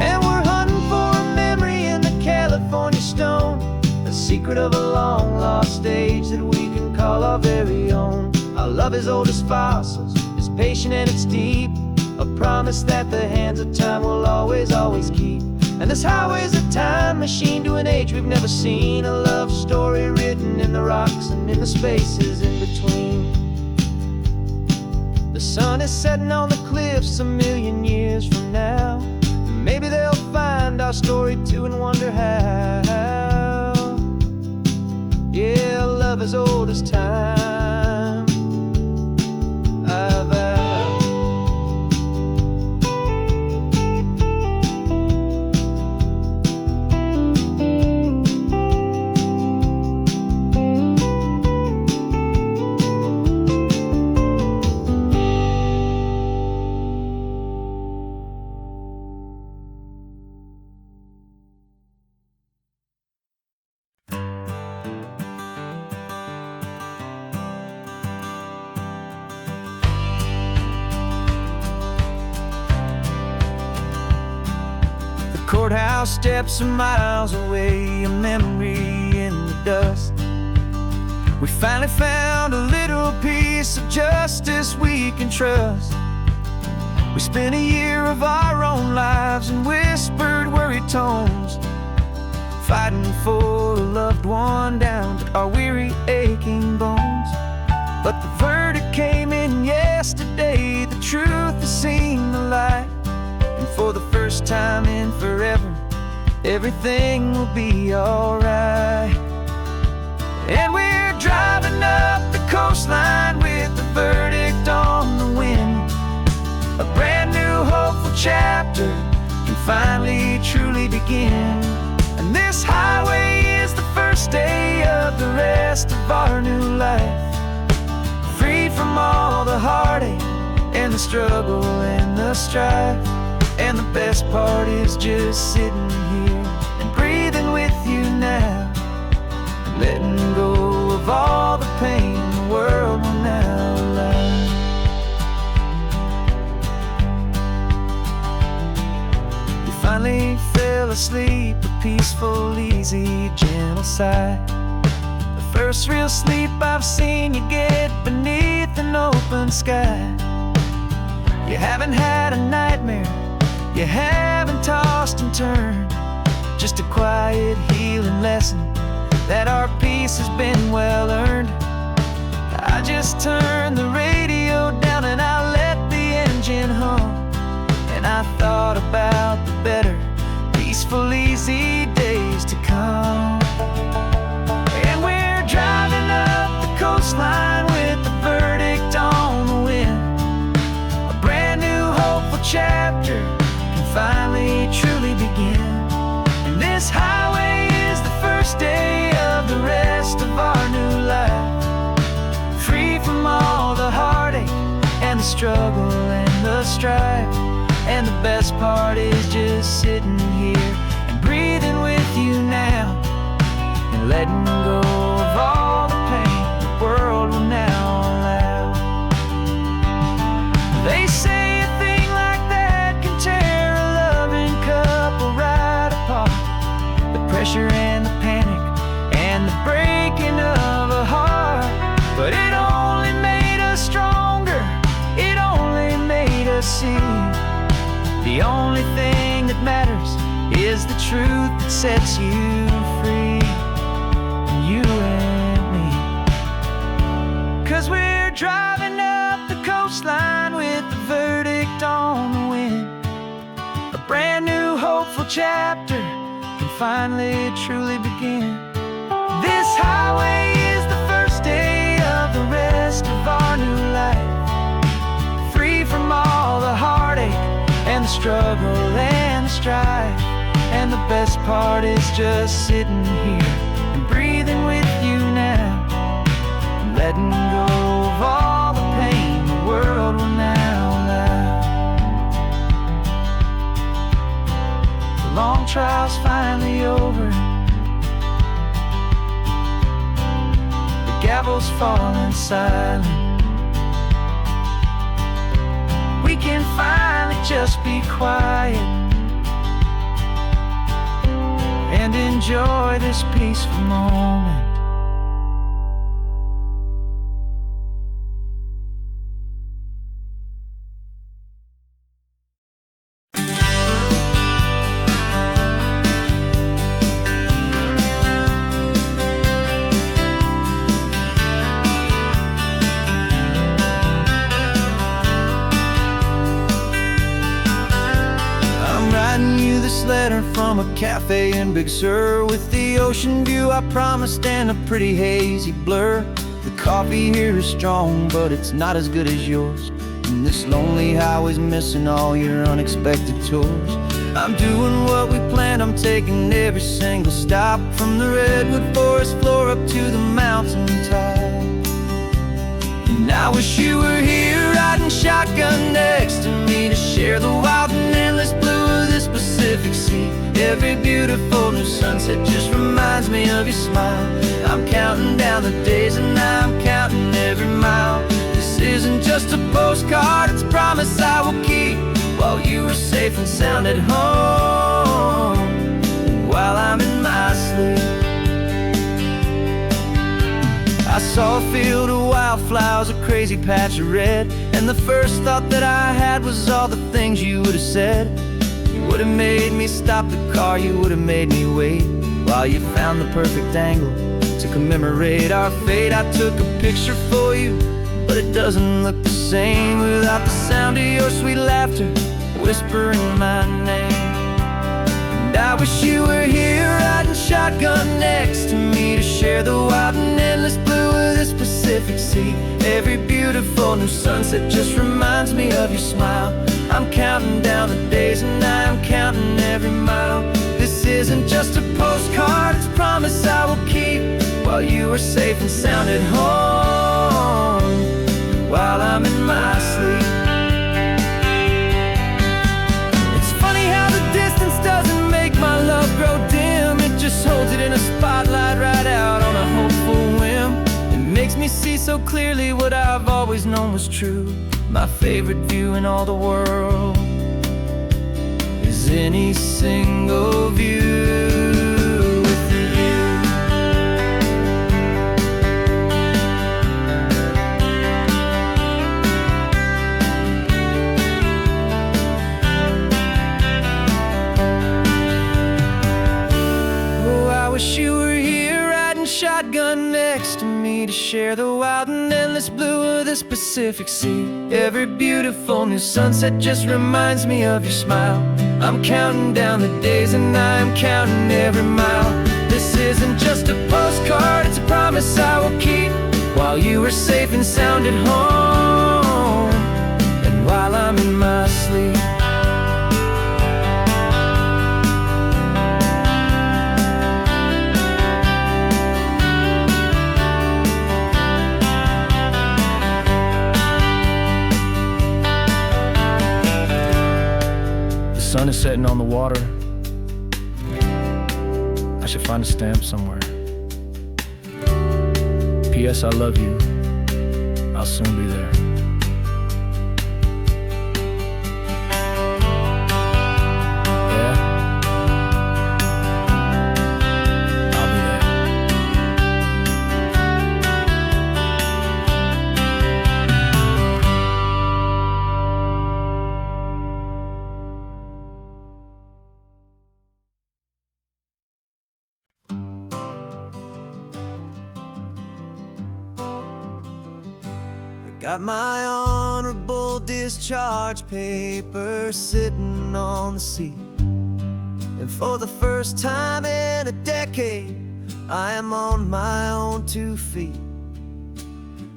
And we're hunting for a memory in the California stone, a secret of a long lost age that we can call our very own. Our love is old as fossils, it's patient and it's deep, a promise that the hands of time will always, always keep. And this highway's a time machine to an age we've never seen, a love story written in the rocks and in the spaces in between. The sun is setting on the cliffs a million years from now, maybe they'll find our story too and wonder how. Yeah, love is old as time. Courthouse steps are miles away, a memory in the dust. We finally found a little piece of justice we can trust. We spent a year of our own lives in whispered, worried tones, fighting for a loved one down to our weary, aching bones. But the verdict came in yesterday, the truth has seen the light. And for the first time in forever, everything will be alright. And we're driving up the coastline with the verdict on the wind. A brand new hopeful chapter can finally truly begin. And this highway is the first day of the rest of our new life, freed from all the heartache and the struggle and the strife. And the best part is just sitting here and breathing with you now, letting go of all the pain the world will now allow. You finally fell asleep, a peaceful, easy, gentle sigh, the first real sleep I've seen you get beneath an open sky. You haven't had a nightmare, you haven't tossed and turned, just a quiet healing lesson that our peace has been well earned. I just turned the radio down and I let the engine hum, and I thought about the better, peaceful, easy days to come. And we're driving up the coastline with the verdict on the wind, a brand new hopeful chapter finally truly begin. And this highway is the first day of the struggle and the strife. And the best part is just sitting here and breathing with you now, and letting go of all the pain the world will now allow. They say a thing like that can tear a loving couple right apart. The pressure and the panic and the breaking of a heart. But it only made us stronger, it only made us see the only thing that matters is the truth that sets you free, you and me. 'Cause we're driving up the coastline with the verdict on the wind. A brand new hopeful chapter can finally truly begin. This highway is the first day of the rest of our new life, free from all the heartache and the struggle and the strife. And the best part is just sitting here and breathing with you now, and letting go of all the pain the world will now allow. The long trial's finally over, the gavel's falling silent. We can finally just be quiet and enjoy this peaceful moment. Letter from a cafe in Big Sur, with the ocean view I promised and a pretty hazy blur. The coffee here is strong, but it's not as good as yours, and this lonely highway's missing all your unexpected tours. I'm doing what we planned, I'm taking every single stop, from the redwood forest floor up to the mountain top. And I wish you were here riding shotgun next to me, to share the wild and endless blue of this Pacific Sea. Every beautiful new sunset just reminds me of your smile. I'm counting down the days and I'm counting every mile. This isn't just a postcard, it's a promise I will keep, while you are safe and sound at home, and while I'm in my sleep. I saw a field of wildflowers, a crazy patch of red, and the first thought that I had was all the things you would have said. You would have made me stop the car, you would have made me wait, while you found the perfect angle to commemorate our fate. I took a picture for you, but it doesn't look the same without the sound of your sweet laughter whispering my name. And I wish you were here riding shotgun next to me, to share the wild and endless blue of this Pacific Sea. Every beautiful new sunset just reminds me of your smile. I'm counting down the days and I'm counting every mile. This isn't just a postcard, it's a promise I will keep, while you are safe and sound at home, while I'm in my sleep. It's funny how the distance doesn't make my love grow dim, it just holds it in a spotlight right out on a hopeful whim. It makes me see so clearly what I've always known was true. My favorite view in all the world is any single view with you. Oh, I wish you were here riding shotgun next to me, to share the wild and endless blue of this Pacific Sea. Every beautiful new sunset just reminds me of your smile. I'm counting down the days and I'm counting every mile. This isn't just a postcard, it's a promise I will keep, while you are safe and sound at home, and while I'm in my sleep. sun is setting on the water. I should find a stamp somewhere. P.S. I love you. I'll soon be there. Yeah? I'll be there. Got my honorable discharge paper sitting on the seat, and for the first time in a decade, I am on my own 2 feet.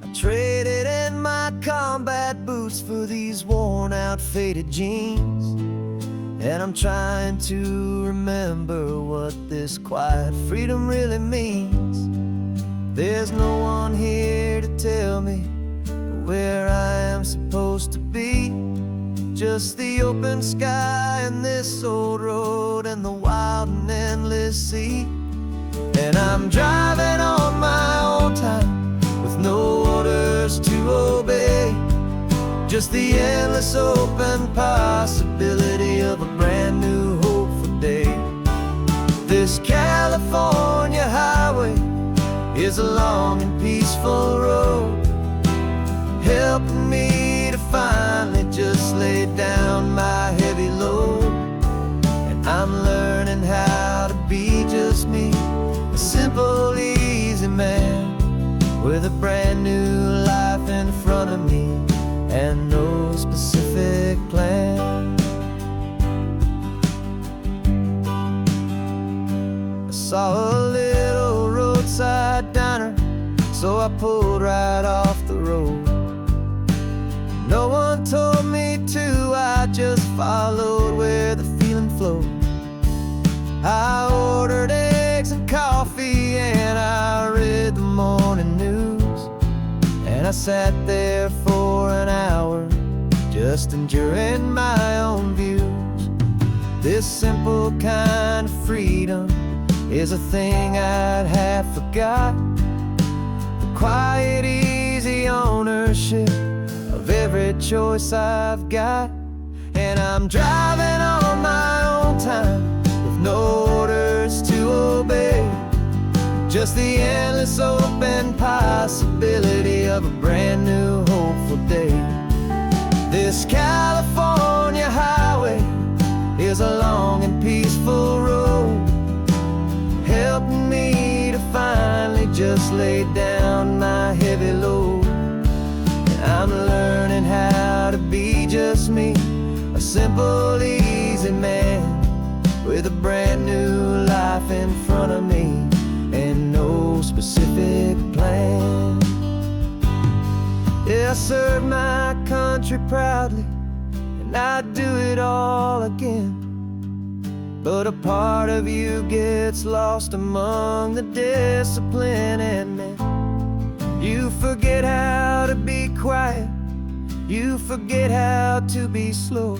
I traded in my combat boots for these worn out faded jeans, and I'm trying to remember what this quiet freedom really means. There's no one here to tell me where I am supposed to be, just the open sky and this old road and the wild and endless sea. And I'm driving on my own time with no orders to obey, just the endless open possibility of a brand new hopeful day. This California highway is a long and peaceful road, helping me to finally just lay down my heavy load. And I'm learning how to be just me, a simple, easy man with a brand new life in front of me and no specific plan. I saw a little roadside diner, so I pulled right off the road. No one told me to, I just followed where the feeling flowed. I ordered eggs and coffee and I read the morning news, and I sat there for an hour just enduring my own views. This simple kind of freedom is a thing I'd have forgot, the quiet, easy ownership of every choice I've got. And I'm driving on my own time with no orders to obey, just the endless open possibility of a brand new hopeful day. This California highway is a long and peaceful road, helping me to finally just lay down my heavy load. I'm learning how to be just me, a simple, easy man with a brand new life in front of me and no specific plan. Yeah, I serve my country proudly and I'd do it all again, but a part of you gets lost among the discipline and men. You forget how to be quiet, you forget how to be slow,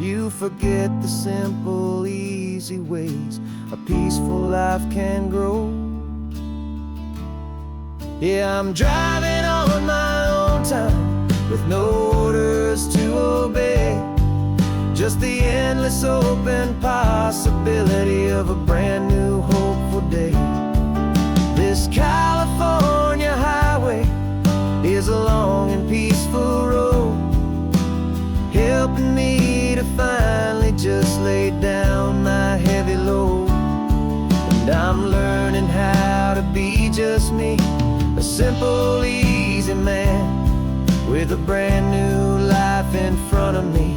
you forget the simple, easy ways a peaceful life can grow. Yeah, I'm driving on my own time with no orders to obey, just the endless open possibility of a brand new hopeful day. This California highway is a long and peaceful road, helping me to finally just lay down my heavy load. And I'm learning how to be just me, a simple, easy man with a brand new life in front of me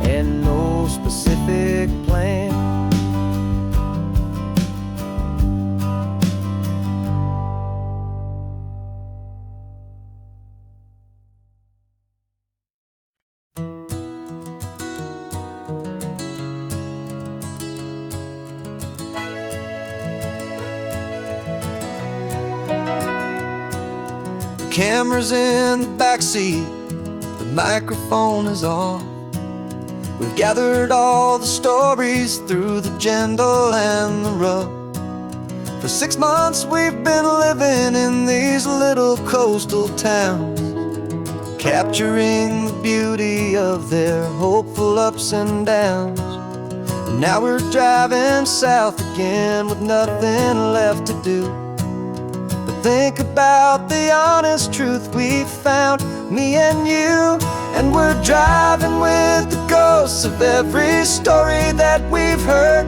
and no specific plan. Camera's in the backseat, the microphone is on. We've gathered all the stories through the gentle and the rough. For 6 months we've been living in these little coastal towns, capturing the beauty of their hopeful ups and downs. And now we're driving south again with nothing left to do but think about the honest truth we found, me and you. And we're driving with the ghosts of every story that we've heard,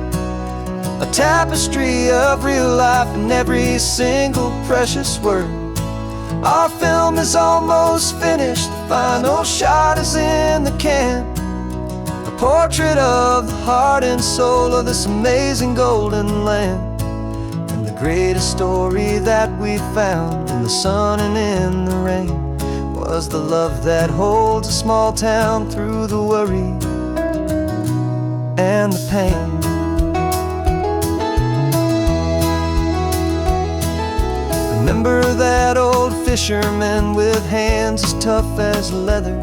a tapestry of real life in every single precious word. Our film is almost finished, the final shot is in the can, a portrait of the heart and soul of this amazing golden land. And the greatest story that we found in the sun and in the rain was the love that holds a small town through the worry and the pain. Remember that old fisherman with hands as tough as leather?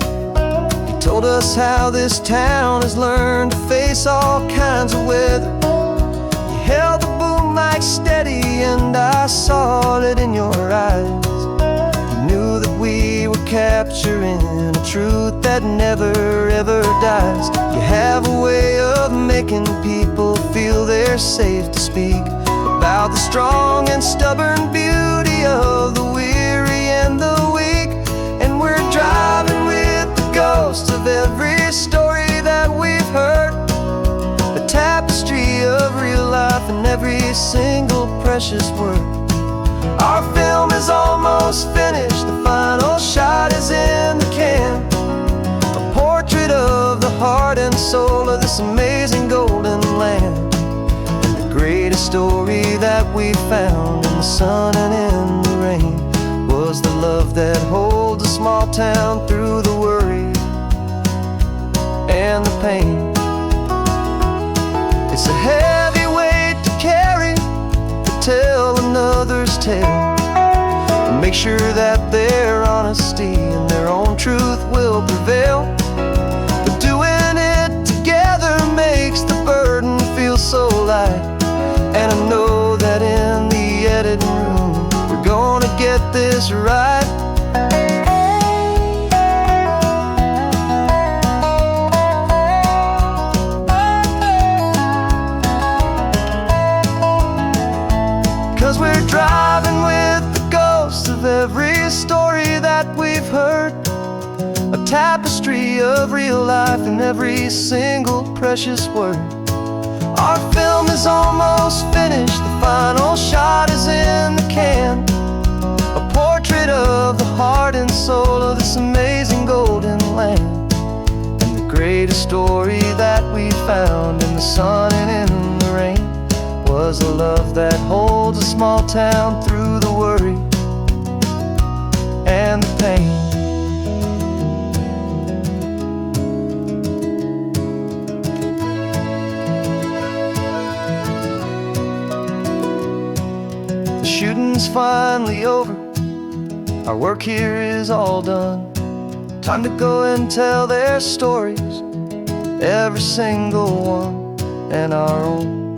He told us how this town has learned to face all kinds of weather. You held the boom mic steady and I saw it in your eyes. You knew that we were capturing a truth that never ever dies. You have a way of making people feel they're safe to speak about the strong and stubborn beauty of the weary and the weak. And we're driving with the ghosts of every story that we've heard, a tapestry of real life in every single precious word. Our film is almost finished, the final shot is in the can, a portrait of the heart and soul of this amazing golden land. Greatest story that we found in the sun and in the rain was the love that holds a small town through the worry and the pain. It's a heavy weight to carry, to tell another's tale, and make sure that their honesty and their own truth will prevail. But doing it together makes the burden feel so light. And I know that in the editing room we're gonna get this right. 'Cause we're driving with the ghosts of every story that we've heard, a tapestry of real life in every single precious word. Our film is almost finished, the final shot is in the can, a portrait of the heart and soul of this amazing golden land. And the greatest story that we found in the sun and in the rain was a love that holds a small town through the worry and the pain. Shooting's finally over, our work here is all done. Time to go and tell their stories, every single one, and our own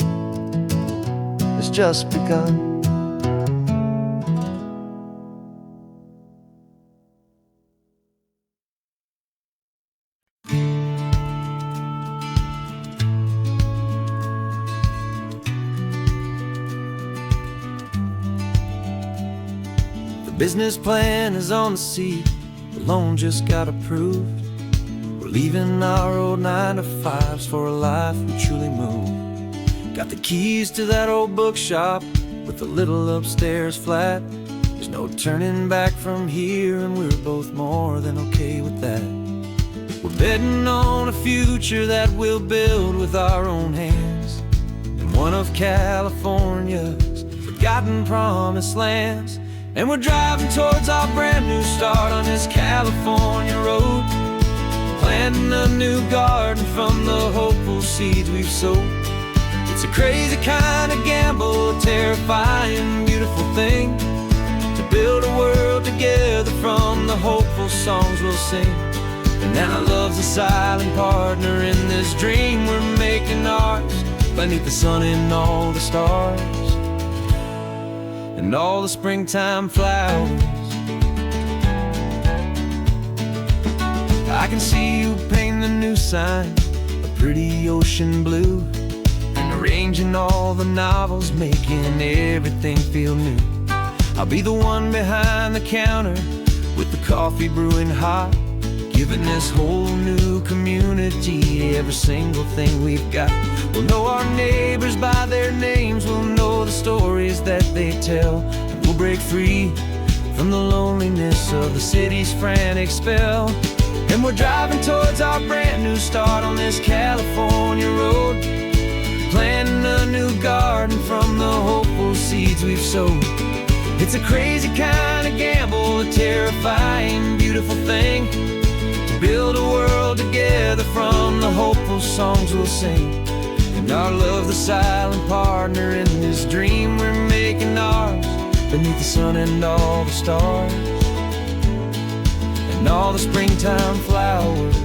has just begun. Business plan is on the seat, the loan just got approved. We're leaving our old 9-to-5s for a life we truly move. Got the keys to that old bookshop with the little upstairs flat. There's no turning back from here, and we're both more than okay with that. We're betting on a future that we'll build with our own hands, in one of California's forgotten promised lands. And we're driving towards our brand new start on this California road, planting a new garden from the hopeful seeds we've sowed. It's a crazy kind of gamble, a terrifying, beautiful thing, to build a world together from the hopeful songs we'll sing. And now love's a silent partner in this dream we're making ours, beneath the sun and all the stars and all the springtime flowers. I can see you painting the new sign a pretty ocean blue, and arranging all the novels, making everything feel new. I'll be the one behind the counter with the coffee brewing hot, giving this whole new community every single thing we've got. We'll know our neighbors by their names, we'll know the stories that they tell, and we'll break free from the loneliness of the city's frantic spell. And we're driving towards our brand new start on this California road, planting a new garden from the hopeful seeds we've sowed. It's a crazy kind of gamble, a terrifying, beautiful thing, to build a world together from the hopeful songs we'll sing. And our love, the silent partner in this dream we're making ours, beneath the sun and all the stars and all the springtime flowers.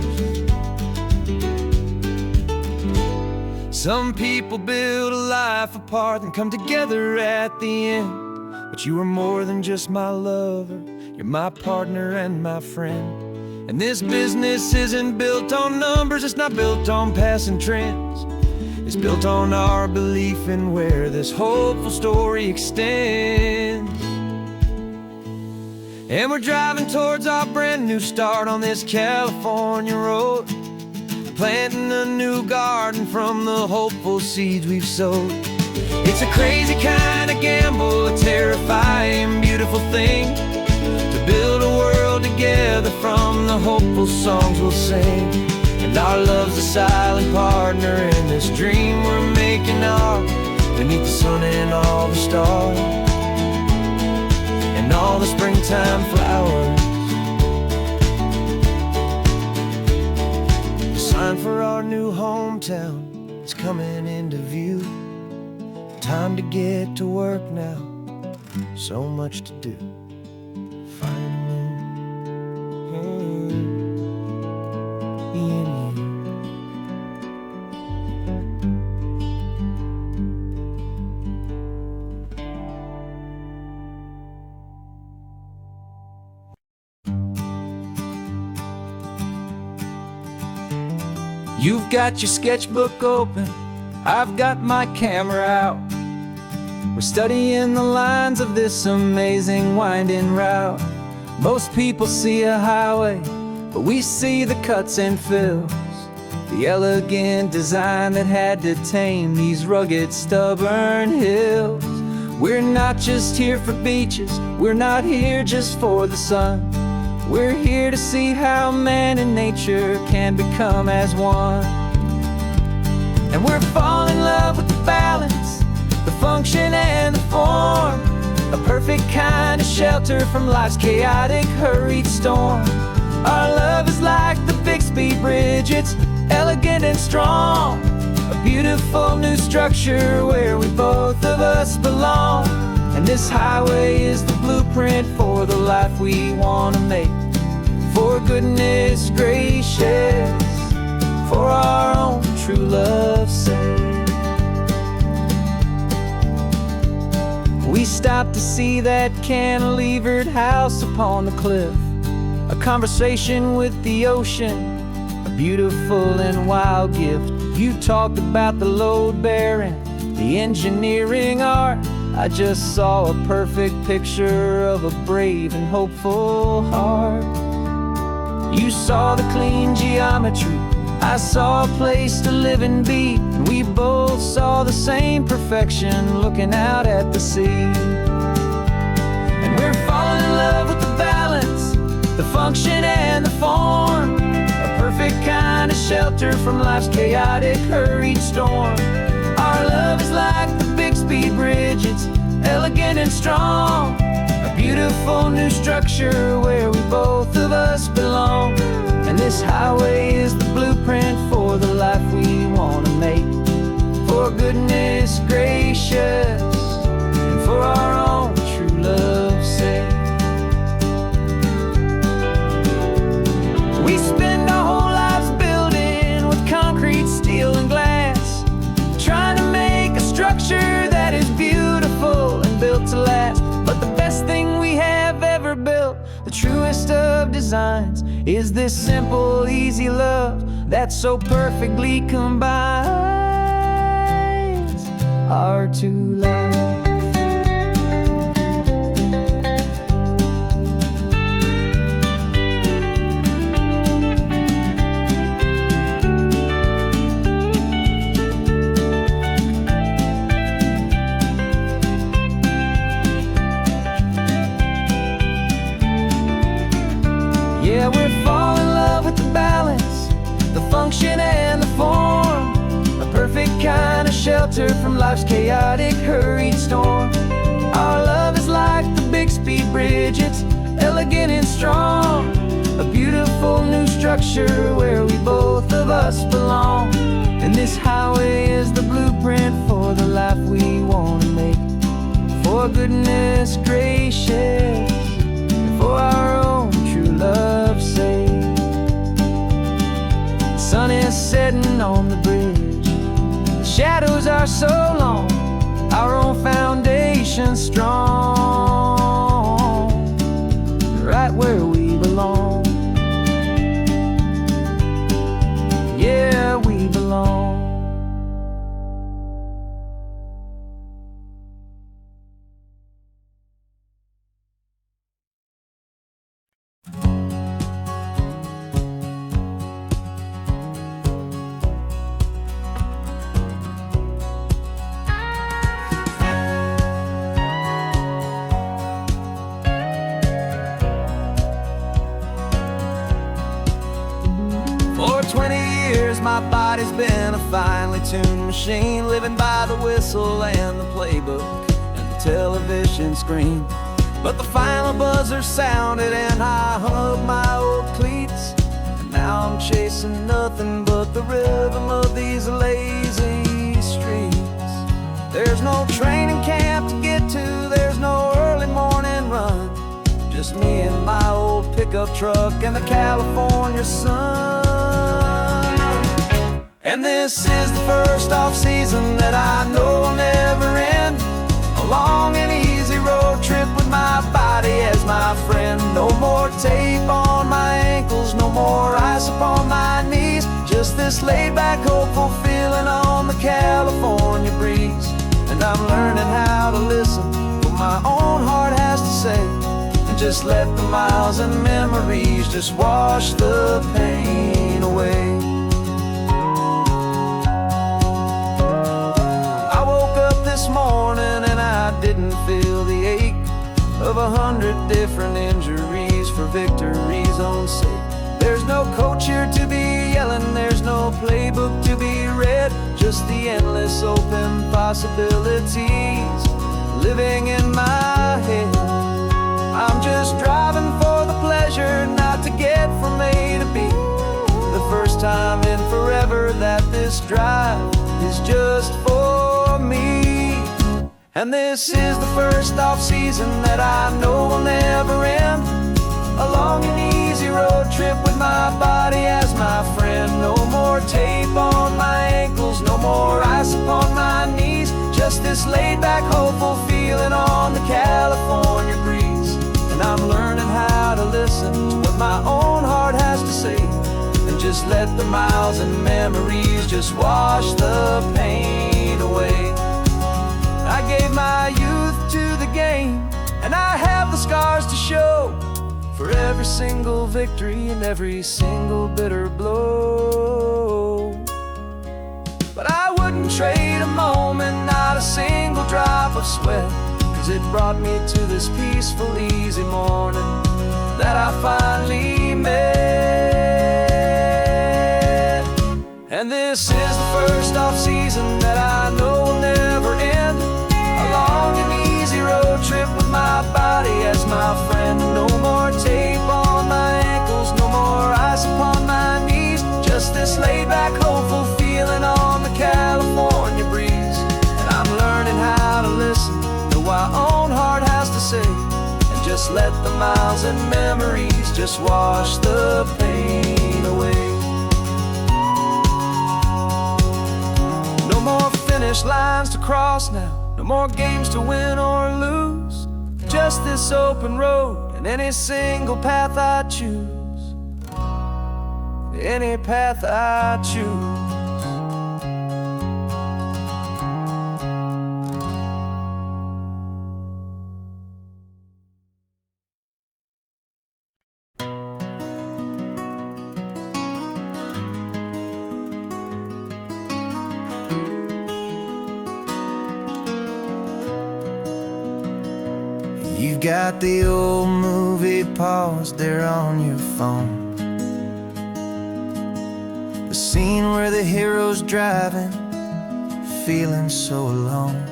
Some people build a life apart and come together at the end, but you are more than just my lover, you're my partner and my friend. And this business isn't built on numbers, it's not built on passing trends, it's built on our belief in where this hopeful story extends. And we're driving towards our brand new start on this California road, planting a new garden from the hopeful seeds we've sowed. It's a crazy kind of gamble, a terrifying, beautiful thing, to build a world together from the hopeful songs we'll sing. And our love's a silent partner in this dream we're making ours, beneath the sun and all the stars and all the springtime flowers. The sign for our new hometown is coming into view. Time to get to work now, so much to do. Finding in you. You've got your sketchbook open, I've got my camera out. We're studying the lines of this amazing winding route. Most people see a highway, but we see the cuts and fills, the elegant design that had to tame these rugged, stubborn hills. We're not just here for beaches, we're not here just for the sun. We're here to see how man and nature can become as one. And we're falling in love with the balance, the function and the form, a perfect kind of shelter from life's chaotic, hurried storm. Our love is like the Bixby Bridge, it's elegant and strong, a beautiful new structure where we both of us belong. And this highway is the blueprint for the life we want to make. For goodness gracious, for our own true love's sake. We stopped to see that cantilevered house upon the cliff, a conversation with the ocean, a beautiful and wild gift. You talked about the load bearing, the engineering art. I just saw a perfect picture of a brave and hopeful heart. You saw the clean geometry, I saw a place to live and be, and we both saw the same perfection looking out at the sea. And we're falling in love with the balance, the function and the form, a perfect kind of shelter from life's chaotic, hurried storm. Our love is like the Bixby Bridge, it's elegant and strong, a beautiful new structure where we both of us belong. And this highway is the blueprint for the life we want to make. For goodness gracious, and for our own true love's sake. We spend designs is this simple, easy love that so perfectly combines our two lives. Yeah, we're falling in love with the balance, the function and the form, a perfect kind of shelter from life's chaotic, hurried storm. Our love is like the Bixby Bridge, it's elegant and strong, a beautiful new structure where we both of us belong. And this highway is the blueprint for the life we want to make. For goodness gracious, for our own true love's sake. The sun is setting on the bridge, the shadows are so long, our own foundation strong, right where we belong. Yeah, we belong. For 20 years my body's been a finely tuned machine, living by the whistle and the playbook and the television screen. But the final buzzer sounded and I hung up my old cleats, and now I'm chasing nothing but the rhythm of these lazy streets. There's no training camp to get to, there's no early morning run, just me and my old pickup truck and the California sun. And this is the first off-season that I know will never end, a long and easy road trip with my body as my friend. No more tape on my ankles, no more ice upon my knees, just this laid-back, hopeful feeling on the California breeze. And I'm learning how to listen what my own heart has to say, and just let the miles and memories just wash the pain away. I woke up this morning and I didn't feel the ache of 100 different injuries for victory's own sake. There's no coach here to be yelling, there's no playbook to be read, just the endless open possibilities living in my head. I'm just driving for the pleasure, not to get from A to B. The first time in forever that this drive is just for me. And this is the first off-season that I know will never end, a long and easy road trip with my body as my friend. No more tape on my ankles, no more ice upon my knees, just this laid-back, hopeful feeling on the California breeze. And I'm learning how to listen to what my own heart has to say, and just let the miles and memories just wash the pain away. I gave my youth to the game, and I have the scars to show for every single victory and every single bitter blow. But I wouldn't trade a moment, not a single drop of sweat, 'cause it brought me to this peaceful, easy morning that I finally met. And this is the first off-season that I know will never end, a long and easy road trip with my body as my friend. No more tape on my ankles, no more ice upon my knees, just this laid-back, hopeful feeling on the California breeze. And I'm learning how to listen to what my own heart has to say, and just let the miles and memories just wash the pain away. No more finish lines to cross now, no more games to win or lose, just this open road and any single path I choose. any path I choose. You've got the old movie paused there on your phone, the scene where the hero's driving, feeling so alone.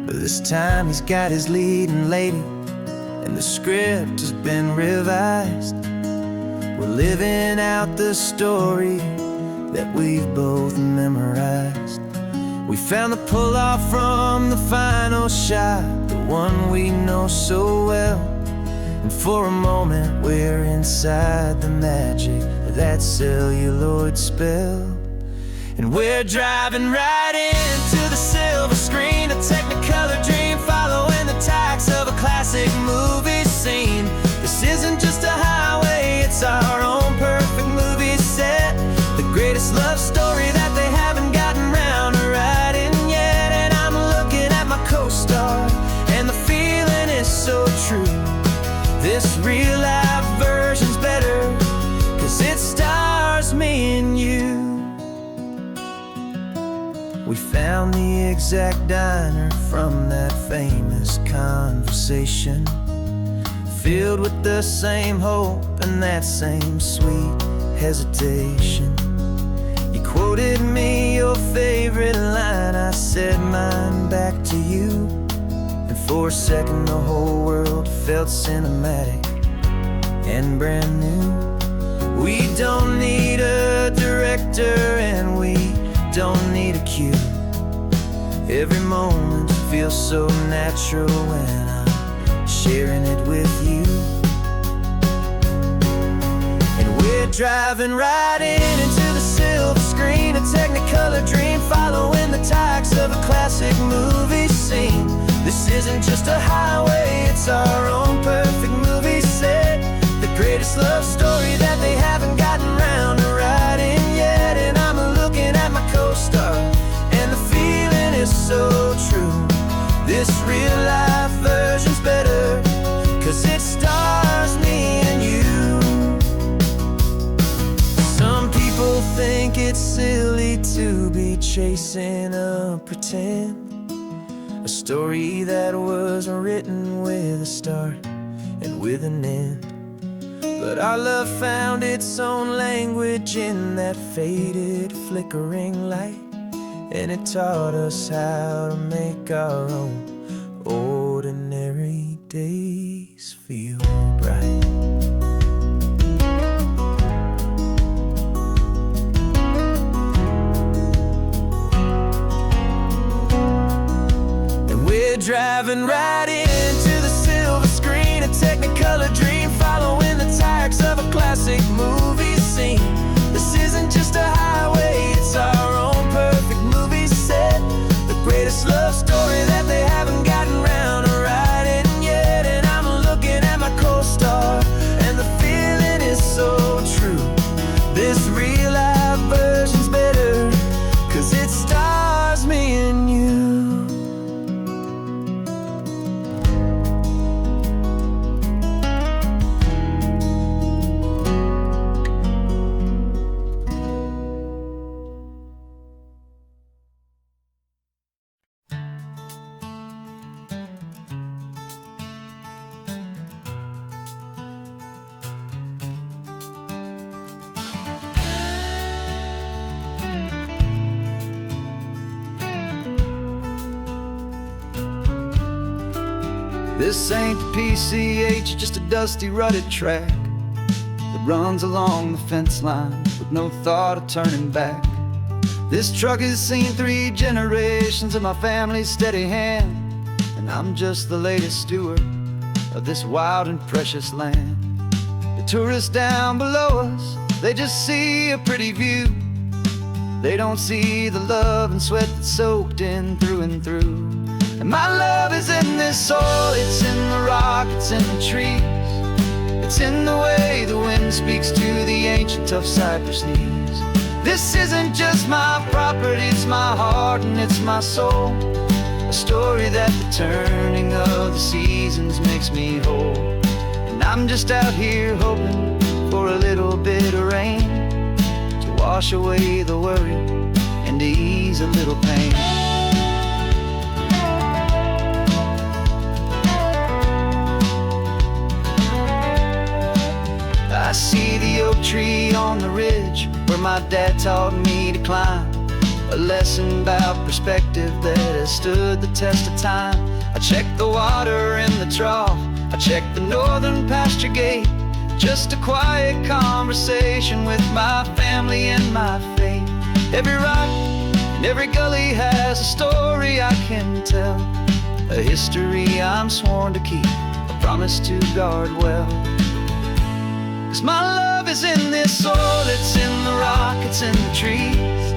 But this time he's got his leading lady, and the script has been revised. We're living out the story that we've both memorized. We found the pull-off from the final shot, the one we know so well. And for a moment we're inside the magic of that celluloid spell. And we're driving right into the silver screen, a Technicolor dream, following the tacks of a classic movie scene. This isn't just a highway, it's our own perfect movie set, the greatest love story that they haven't gotten round to writing yet. And I'm looking at my co-star, and the feeling is so true. This real life version's better, 'cause it stars me and you. We found the exact diner from that famous conversation, filled with the same hope and that same sweet hesitation. You quoted me your favorite line, I said mine back to you. And for a second the whole world felt cinematic and brand new. We don't need a director and we don't need a cue. Every moment feels so natural when I'm sharing it with you. And we're driving right into the silver screen, a Technicolor dream, following the tacks of a classic movie scene. This isn't just a highway, it's our own perfect movie set, the greatest love story that they haven't gotten round to writing yet. And I'm looking at my co-star, and the feeling is so true. This real life version's better, 'cause it stars me and you. Some people think it's silly to be chasing a pretend, a story that was written with a start and with an end. But our love found its own language in that faded, flickering light, and it taught us how to make our own ordinary days feel bright. And we're driving right into the silver screen, a Technicolor dream, following the tacks of a classic movie scene. This isn't just a highway, it's our own perfect movie set, the greatest love story that they haven't gotten round to writing yet. And I'm looking at my co-star, and the feeling is so true. This real life version's better, 'cause it stars me and you. This ain't the PCH, just a dusty, rutted track that runs along the fence line with no thought of turning back. This truck has seen 3 generations of my family's steady hand, and I'm just the latest steward of this wild and precious land. The tourists down below us, they just see a pretty view. They don't see the love and sweat that's soaked in through and through. And my love is in this soil, it's in the rock, it's in the trees, It's in the way the wind speaks to the ancient of cypress knees. This isn't just my property, it's my heart and it's my soul. A story that the turning of the seasons makes me whole. And I'm just out here hoping for a little bit of rain to wash away the worry and to ease a little pain. I see the oak tree on the ridge where my dad taught me to climb. A lesson about perspective that has stood the test of time. I check the water in the trough, I check the northern pasture gate. Just a quiet conversation with my family and my faith. Every rock and every gully has a story I can tell, a history I'm sworn to keep, a promise to guard well. 'Cause my love is in this soil, it's in the rock, it's in the trees.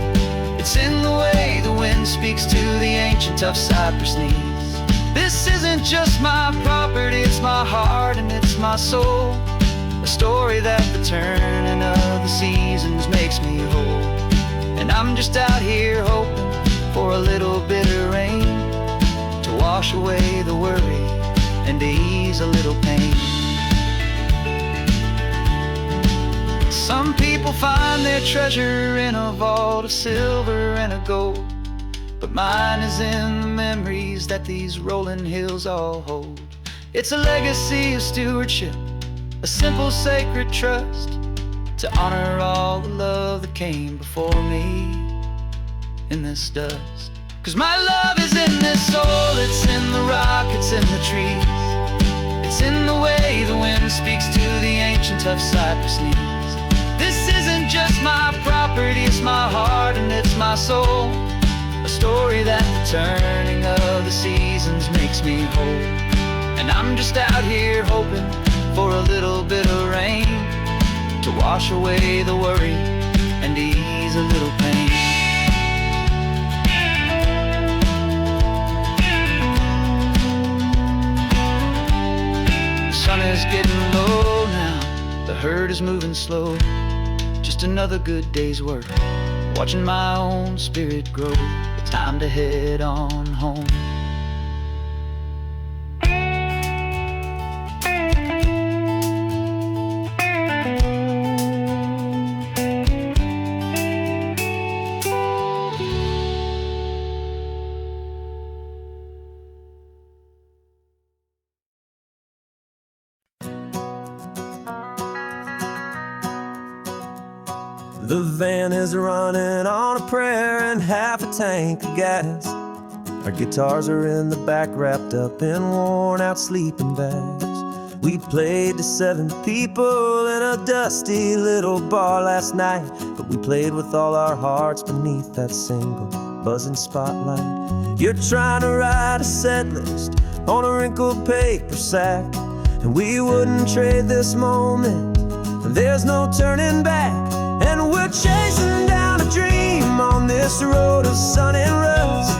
It's in the way the wind speaks to the ancient of cypress knees. This isn't just my property, it's my heart and it's my soul. A story that the turning of the seasons makes me whole. And I'm just out here hoping for a little bit of rain to wash away the worry and to ease a little pain. Some people find their treasure in a vault of silver and a gold, but mine is in the memories that these rolling hills all hold. It's a legacy of stewardship, a simple sacred trust, to honor all the love that came before me in this dust. 'Cause my love is in this soul, it's in the rock, it's in the trees. It's in the way the wind speaks to the ancient of cypress knees. This isn't just my property, it's my heart and it's my soul. A story that the turning of the seasons makes me whole. And I'm just out here hoping for a little bit of rain to wash away the worry and ease a little pain. The sun is getting low now, the herd is moving slow. Just another good day's work, watching my own spirit grow. Time to head on home. The van is running on a prayer and half a tank of gas. Our guitars are in the back, wrapped up in worn-out sleeping bags. We played to 7 people in a dusty little bar last night, but we played with all our hearts beneath that single buzzing spotlight. You're trying to write a set list on a wrinkled paper sack, and we wouldn't trade this moment. There's no turning back. And we're chasing down a dream on this road of sun and rust,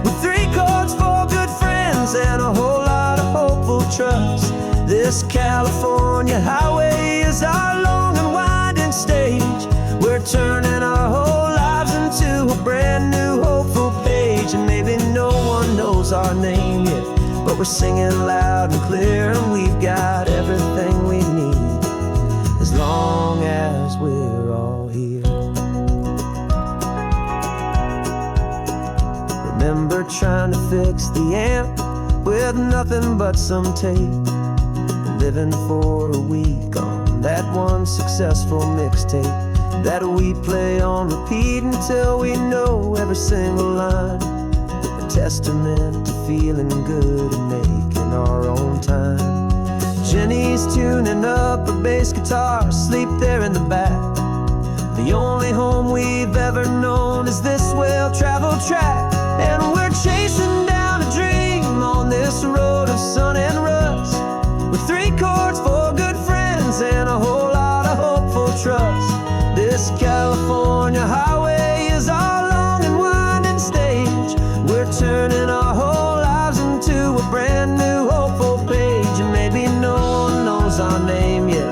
with 3 chords, 4 good friends, and a whole lot of hopeful trust. This California highway is our long and winding stage. We're turning our whole lives into a brand new hopeful page. And maybe no one knows our name yet, but we're singing loud and clear, and we've got everything we need as long as we're all here. Remember trying to fix the amp with nothing but some tape, living for a week on that one successful mixtape that we play on repeat until we know every single line. A testament to feeling good and making our own time. Jenny's tuning up her bass guitar, asleep there in the back. The only home we've ever known is this well-traveled track. And we're chasing down a dream on this road of sun and rust, with 3 chords, 4 good friends, and a whole lot of hopeful trust. This California highway is our long and winding stage. We're turning our whole lives into a brand new hopeful page. And maybe no one knows our name yet,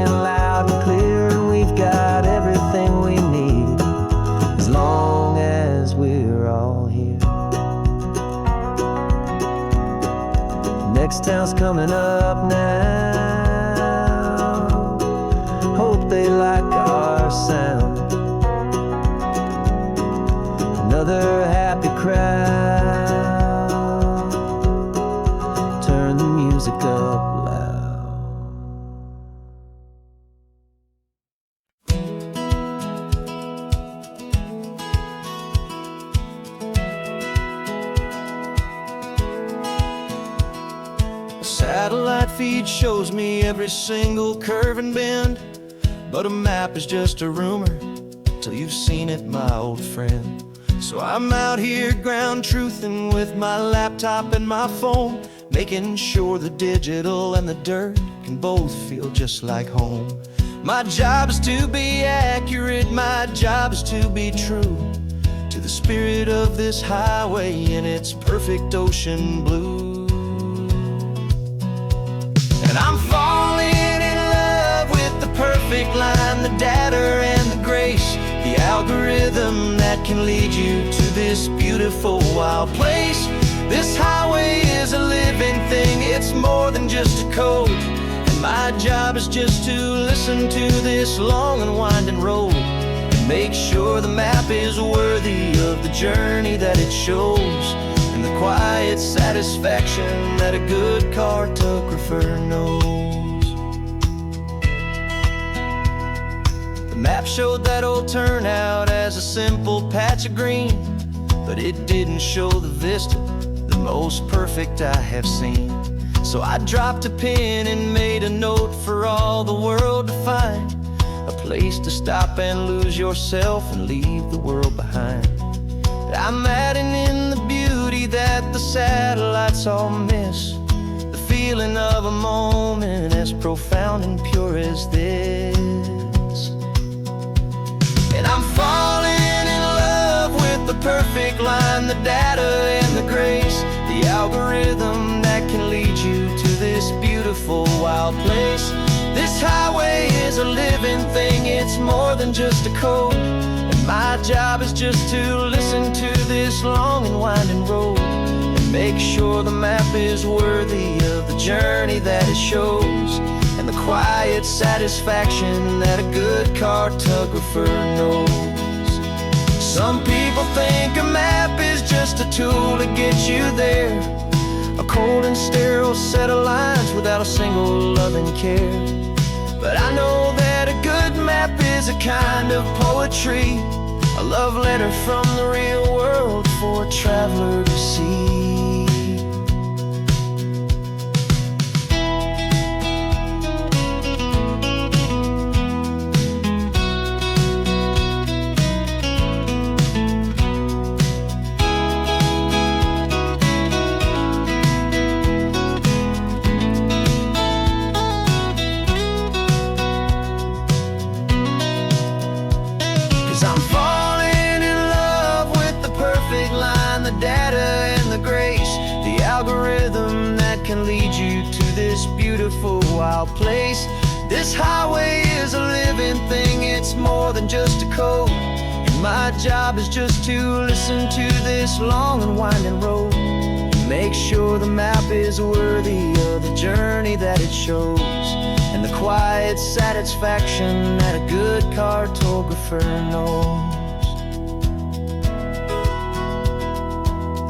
ringing loud and clear, and we've got everything we need as long as we're all here. Next town's coming up now. Hope they like our sound. Another happy crowd. Turn the music up loud. A satellite feed shows me every single curve and bend, but a map is just a rumor till you've seen it, my old friend. So I'm out here ground truthing with my laptop and my phone, making sure the digital and the dirt can both feel just like home. My job is to be accurate, my job is to be true to the spirit of this highway in its perfect ocean blue. And I'm falling in love with the perfect line, the data and the grace, the algorithm that can lead you to this beautiful wild place. This highway is a living thing, it's more than just a code. And my job is just to listen to this long and winding road and make sure the map is worthy of the journey that it shows, and the quiet satisfaction that a good cartographer knows. The map showed that old turnout as a simple patch of green, but it didn't show the vista, the most perfect I have seen. So I dropped a pin and made a note for all the world to find, a place to stop and lose yourself and leave the world behind. I'm adding in the beauty that the satellites all miss, the feeling of a moment as profound and pure as this. And I'm falling in love with the perfect line, the data and the grace, the algorithm that can lead you to this beautiful wild place. This highway is a living thing, it's more than just a code. And my job is just to listen to this long and winding road and make sure the map is worthy of the journey that it shows, and the quiet satisfaction that a good cartographer knows. Some people think a map is just a tool to get you there, a cold and sterile set of lines without a single loving care. But I know that a good map is a kind of poetry, a love letter from the real world for a traveler to see. 'Cause I'm falling in love with the perfect line, the data and the grace, the algorithm that can lead you to this beautiful wild place. This highway is a living thing, it's more than just a code. And my job is just to listen to this long and winding road and make sure the map is worthy of the journey that it shows, and the quiet satisfaction that a good cartographer knows.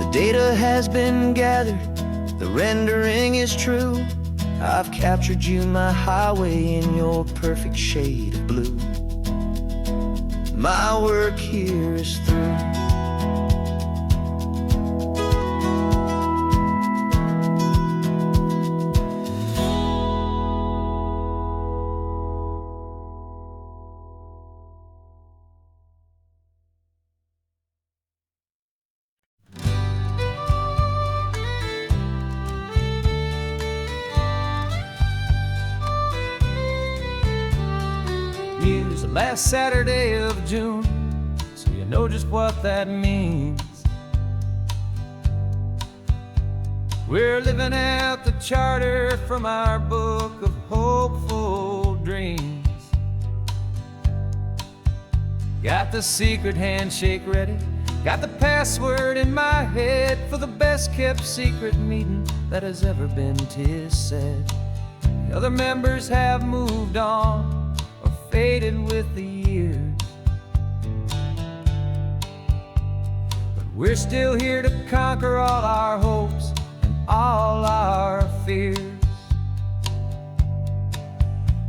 The data has been gathered, the rendering is true. I've captured you, my highway, in your perfect shade of blue. My work here is through. Use the last Saturday of June, so you know just what that means. We're living out the charter from our book of hopeful dreams. Got the secret handshake ready, got the password in my head for the best kept secret meeting that has ever been, 'tis said. The other members have moved on or faded with the years, but we're still here to conquer all our hopes and all our fears.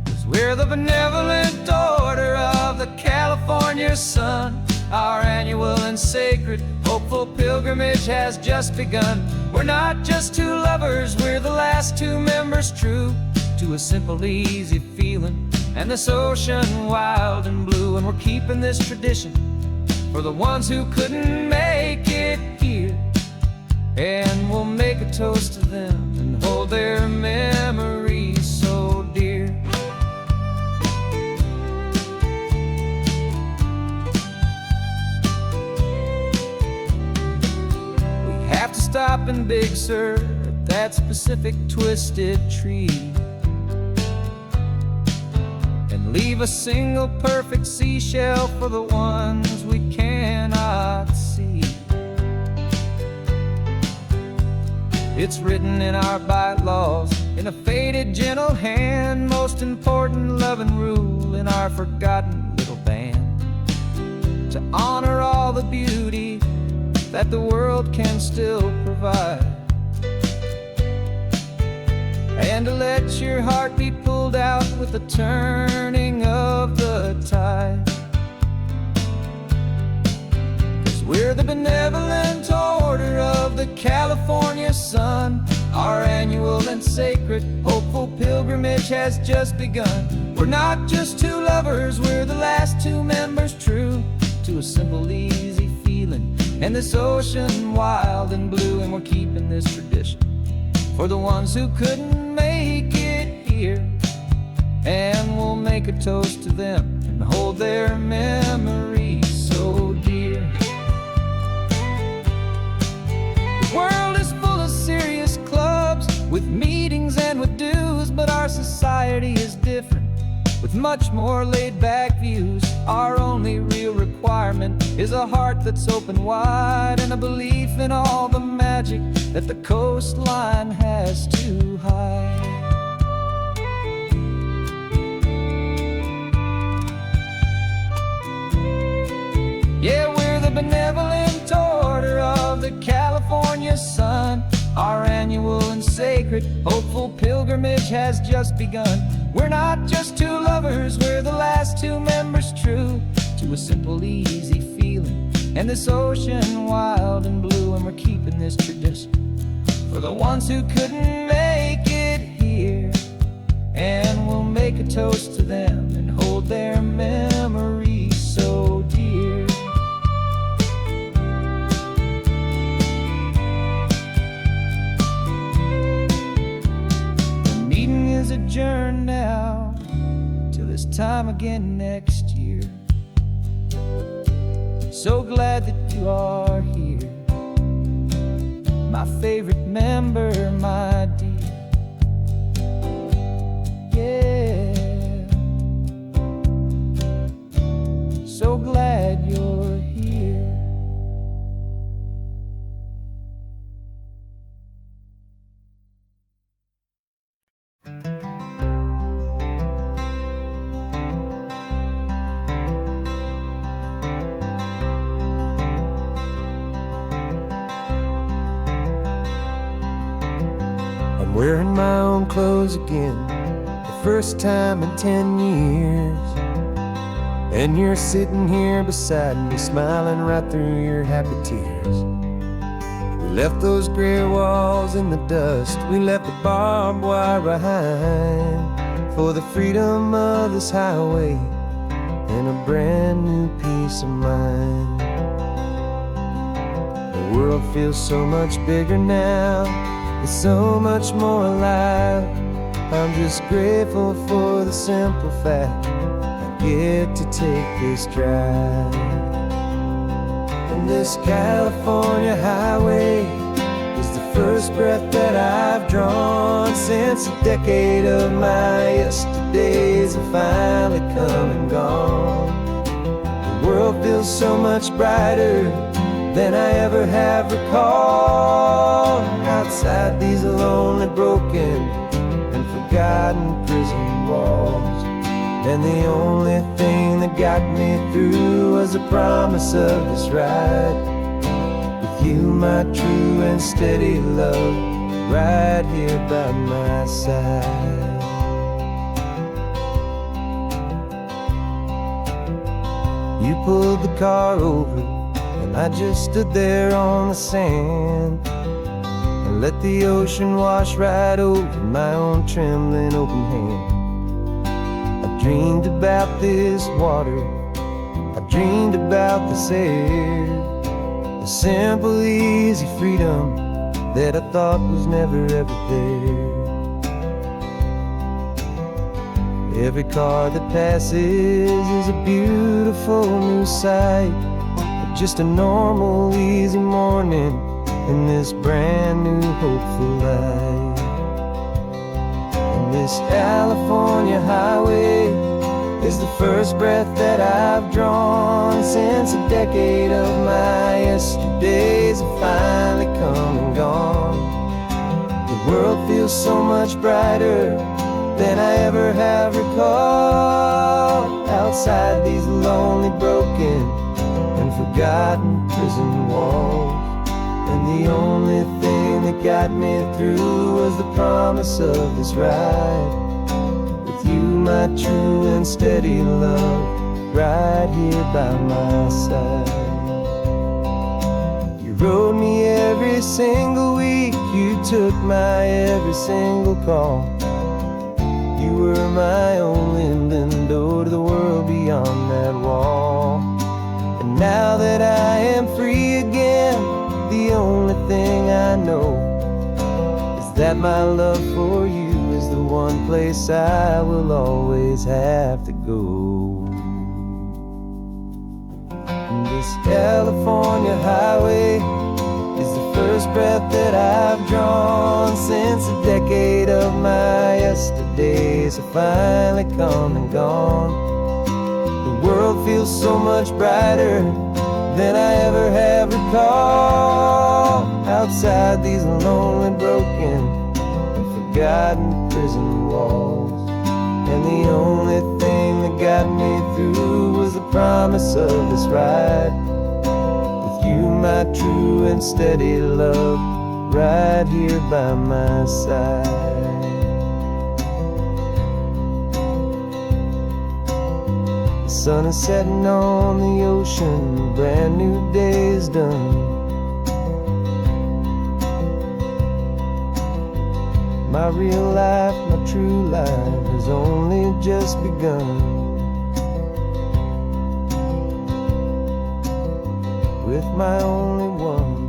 'Cause we're the benevolent order of the California sun. Our annual and sacred hopeful pilgrimage has just begun. We're not just two lovers, we're the last two members true to a simple, easy feeling and this ocean wild and blue. And we're keeping this tradition for the ones who couldn't make it here, and we'll make a toast to them and hold their memories so dear. We have to stop in Big Sur at that specific twisted tree and leave a single perfect seashell for the ones we cannot see. It's written in our bylaws in a faded gentle hand, most important loving rule in our forgotten little band, to honor all the beauty that the world can still provide, and to let your heart be pulled out with the turning of the tide. 'Cause we're the benevolent order of the California sun. Our annual and sacred hopeful pilgrimage has just begun. We're not just two lovers, we're the last two members true to a simple, easy feeling and this ocean wild and blue. And we're keeping this tradition for the ones who couldn't make it here, and we'll make a toast to them and hold their memories so dear. The world is full of serious clubs with meetings and with dues, but our society is different with much more laid-back views. Our only real requirement is a heart that's open wide and a belief in all the magic that the coastline has to hide. Yeah, we're the benevolent order of the California sun. Our annual and sacred hopeful pilgrimage has just begun. We're not just two lovers, we're the last two members true to a simple, easy feeling and this ocean wild and blue. And we're keeping this tradition for the ones who couldn't make it here, and we'll make a toast to them and hold their memories so dear. The meeting is adjourned now till this time again next year. So glad that you are here, my favorite member, my dear. Yeah, so glad you're here. I'm wearing my own clothes again, the first time in 10 years. And you're sitting here beside me, smiling right through your happy tears. We left those gray walls in the dust, we left the barbed wire behind, for the freedom of this highway and a brand new peace of mind. The world feels so much bigger now, it's so much more alive. I'm just grateful for the simple fact I get to take this drive. And this California highway is the first breath that I've drawn since a decade of my yesterdays have finally come and gone. The world feels so much brighter than I ever have recalled. Outside these lonely, broken, and forgotten prison walls. And the only thing that got me through was the promise of this ride. With you, my true and steady love, right here by my side. You pulled the car over, and I just stood there on the sand and let the ocean wash right over my own trembling open hand. I dreamed about this water, I dreamed about this air, the simple, easy freedom that I thought was never ever there. Every car that passes is a beautiful new sight, but just a normal, easy morning in this brand new, hopeful life. And this California highway is the first breath that I've drawn since a decade of my yesterdays have finally come and gone. The world feels so much brighter than I ever have recalled. Outside these lonely, broken, and forgotten prison walls. And the only thing that got me through was the promise of this ride. With you, my true and steady love, right here by my side. You rode me every single week, you took my every single call. You were my only window to the world beyond that wall. And now that I am free again, the only thing I know is that my love for you is the one place I will always have to go. And this California highway is the first breath that I've drawn since a decade of my yesterdays have finally come and gone. The world feels so much brighter than I ever have recalled. Outside these lonely, broken, and forgotten prison walls. And the only thing that got me through was the promise of this ride. With you, my true and steady love, right here by my side. The sun is setting on the ocean, a brand new day is done. My real life, my true life has only just begun. With my only one.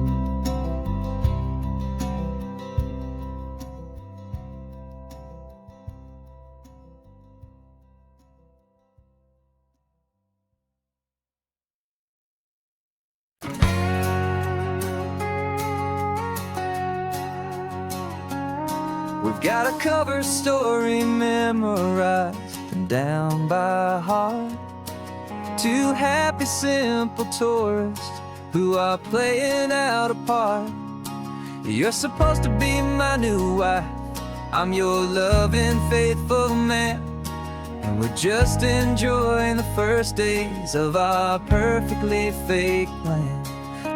We've got a cover story memorized and down by heart. Two happy, simple tourists who are playing out a part. You're supposed to be my new wife, I'm your loving, faithful man. And we're just enjoying the first days of our perfectly fake plan.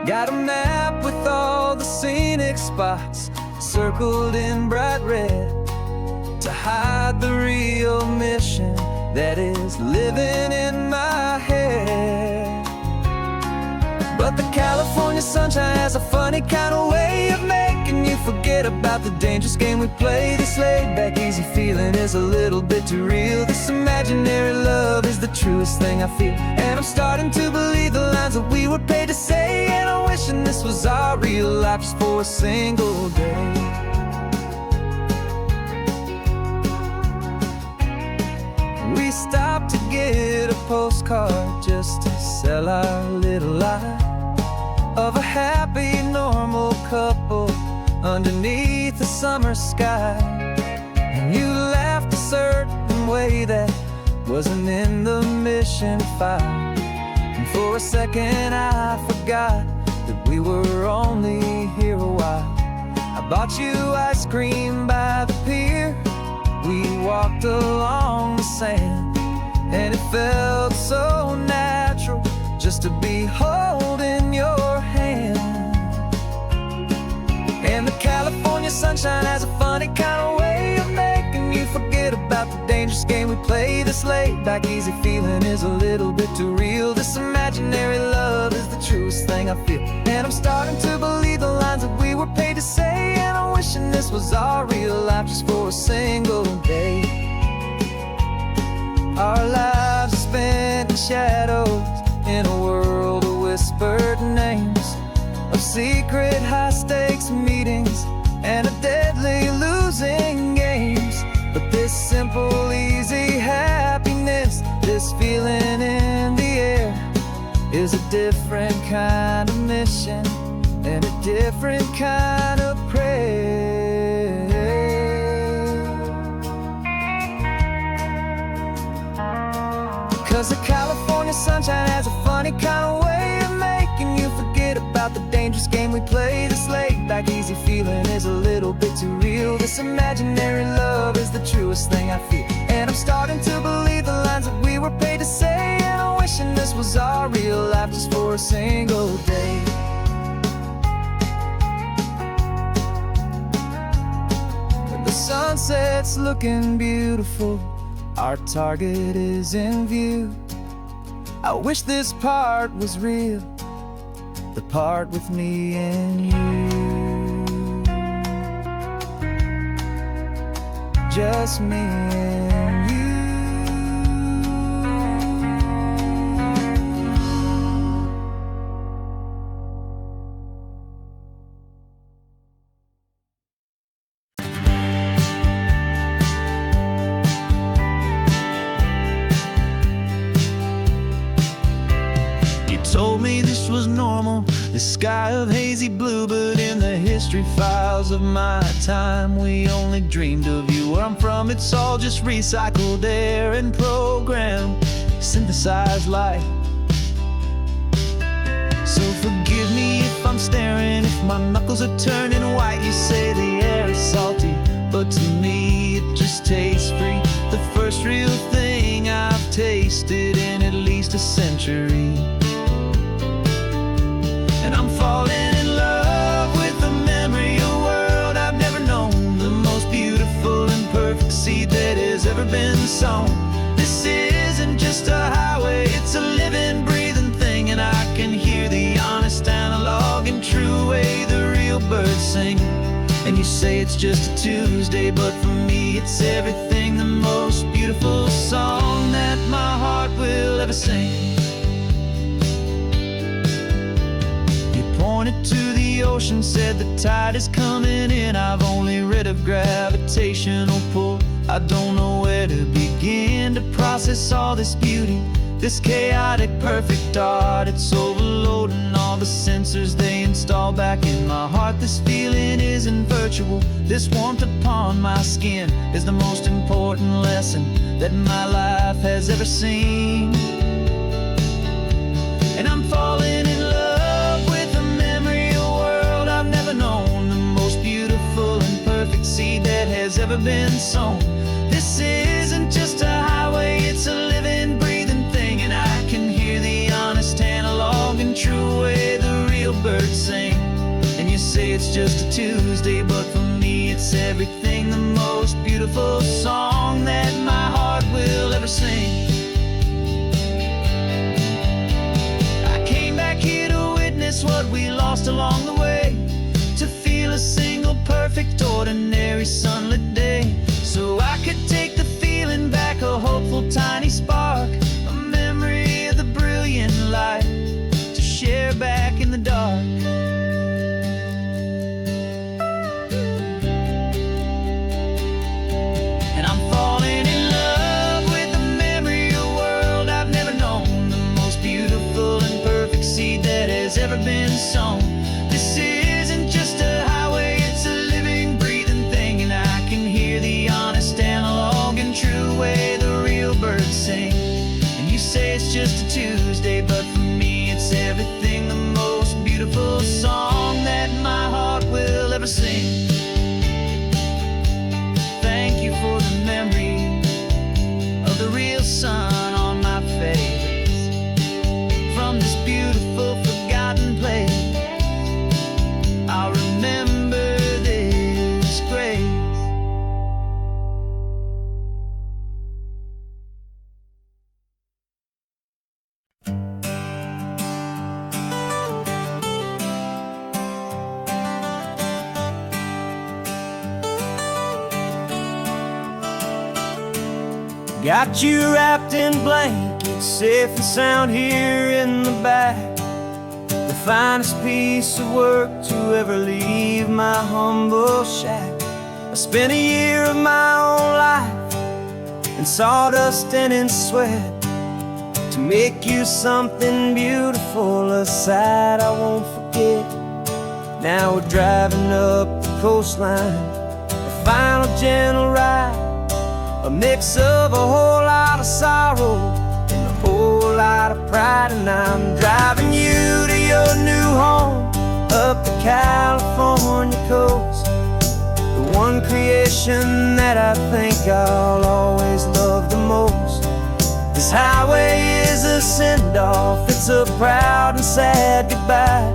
Got a map with all the scenic spots circled in bright red to hide the real mission that is living in my head. But the California sunshine has a funny kind of way of making you forget about the dangerous game we play. This laid back, easy feeling is a little bit too real. This imaginary love is the truest thing I feel. And I'm starting to believe the lines that we were paid to say. And I'm wishing this was our real life just for a single day. We stopped to get a postcard just to sell our little lie of a happy, normal couple underneath the summer sky. And you laughed a certain way that wasn't in the mission file. And And for a second I forgot that we were only here a while. I bought you ice cream by the pier. We walked along the sand, and it felt so natural just to be holding your hand. And the California sunshine has a funny kind of way of making you forget about the dangerous game we play. This laid back easy feeling is a little bit too real. This imaginary love is the truest thing I feel. And I'm starting to believe the lines that we were paid to say. And I'm wishing this was our real life just for a single day. Our lives are spent in shadows, in a world of whispered names, of secret high-stakes meetings and of deadly losing games. But this simple, easy happiness, this feeling in the air, is a different kind of mission and a different kind of prayer. 'Cause the California sunshine has a funny kind of way of making you forget about the dangerous game we play. This laid back easy feeling is a little bit too real. This imaginary love is the truest thing I feel. And I'm starting to believe the lines that we were paid to say. And I'm wishing this was our real life just for a single day. When the sunset's looking beautiful, our target is in view. I wish this part was real, the part with me and you. Just me and you. Told me this was normal, the sky of hazy blue, but in the history files of my time, we only dreamed of you. Where I'm from, it's all just recycled air and programmed, synthesized light. So forgive me if I'm staring, if my knuckles are turning white. You say the air is salty, but to me it just tastes free. The first real thing I've tasted in at least a century. And I'm falling in love with the memory of a world I've never known, the most beautiful and perfect seed that has ever been sown. This isn't just a highway, it's a living, breathing thing. And I can hear the honest, analog, and true way the real birds sing. And you say it's just a Tuesday, but for me it's everything, the most beautiful song that my heart will ever sing. Pointed to the ocean, said the tide is coming in. I've only read of gravitational pull. I don't know where to begin to process all this beauty, this chaotic, perfect art. It's overloading all the sensors they install back in my heart. This feeling isn't virtual. This warmth upon my skin is the most important lesson that my life has ever seen. And I'm falling in love with a memory of a world I've never known, the most beautiful and perfect seed that has ever been sown. This isn't just a highway, it's a living, breathing thing. And I can hear the honest, analog, and true way the real birds sing. And you say it's just a Tuesday, but for me it's everything, the most beautiful song that my heart will ever sing. What we lost along the way, to feel a single perfect ordinary sunlit day, so I could take the feeling back, a hopeful tiny spark, a memory of the brilliant light to share back in the dark. And I'm falling in love with the memory of a world I've never known, the most beautiful and perfect seed that has ever been sown. This isn't just a highway, it's a living, breathing thing. And I can hear the honest, analog, and true way the real birds sing. And you say it's just a Tuesday, but for me Got you wrapped in blankets, safe and sound here in the back. The finest piece of work to ever leave my humble shack. I spent a year of my own life in sawdust and in sweat to make you something beautiful, a sight I won't forget. Now we're driving up the coastline, a final gentle ride, a mix of a whole lot of sorrow and a whole lot of pride. And I'm driving you to your new home up the California coast, the one creation that I think I'll always love the most. This highway is a send-off, it's a proud and sad goodbye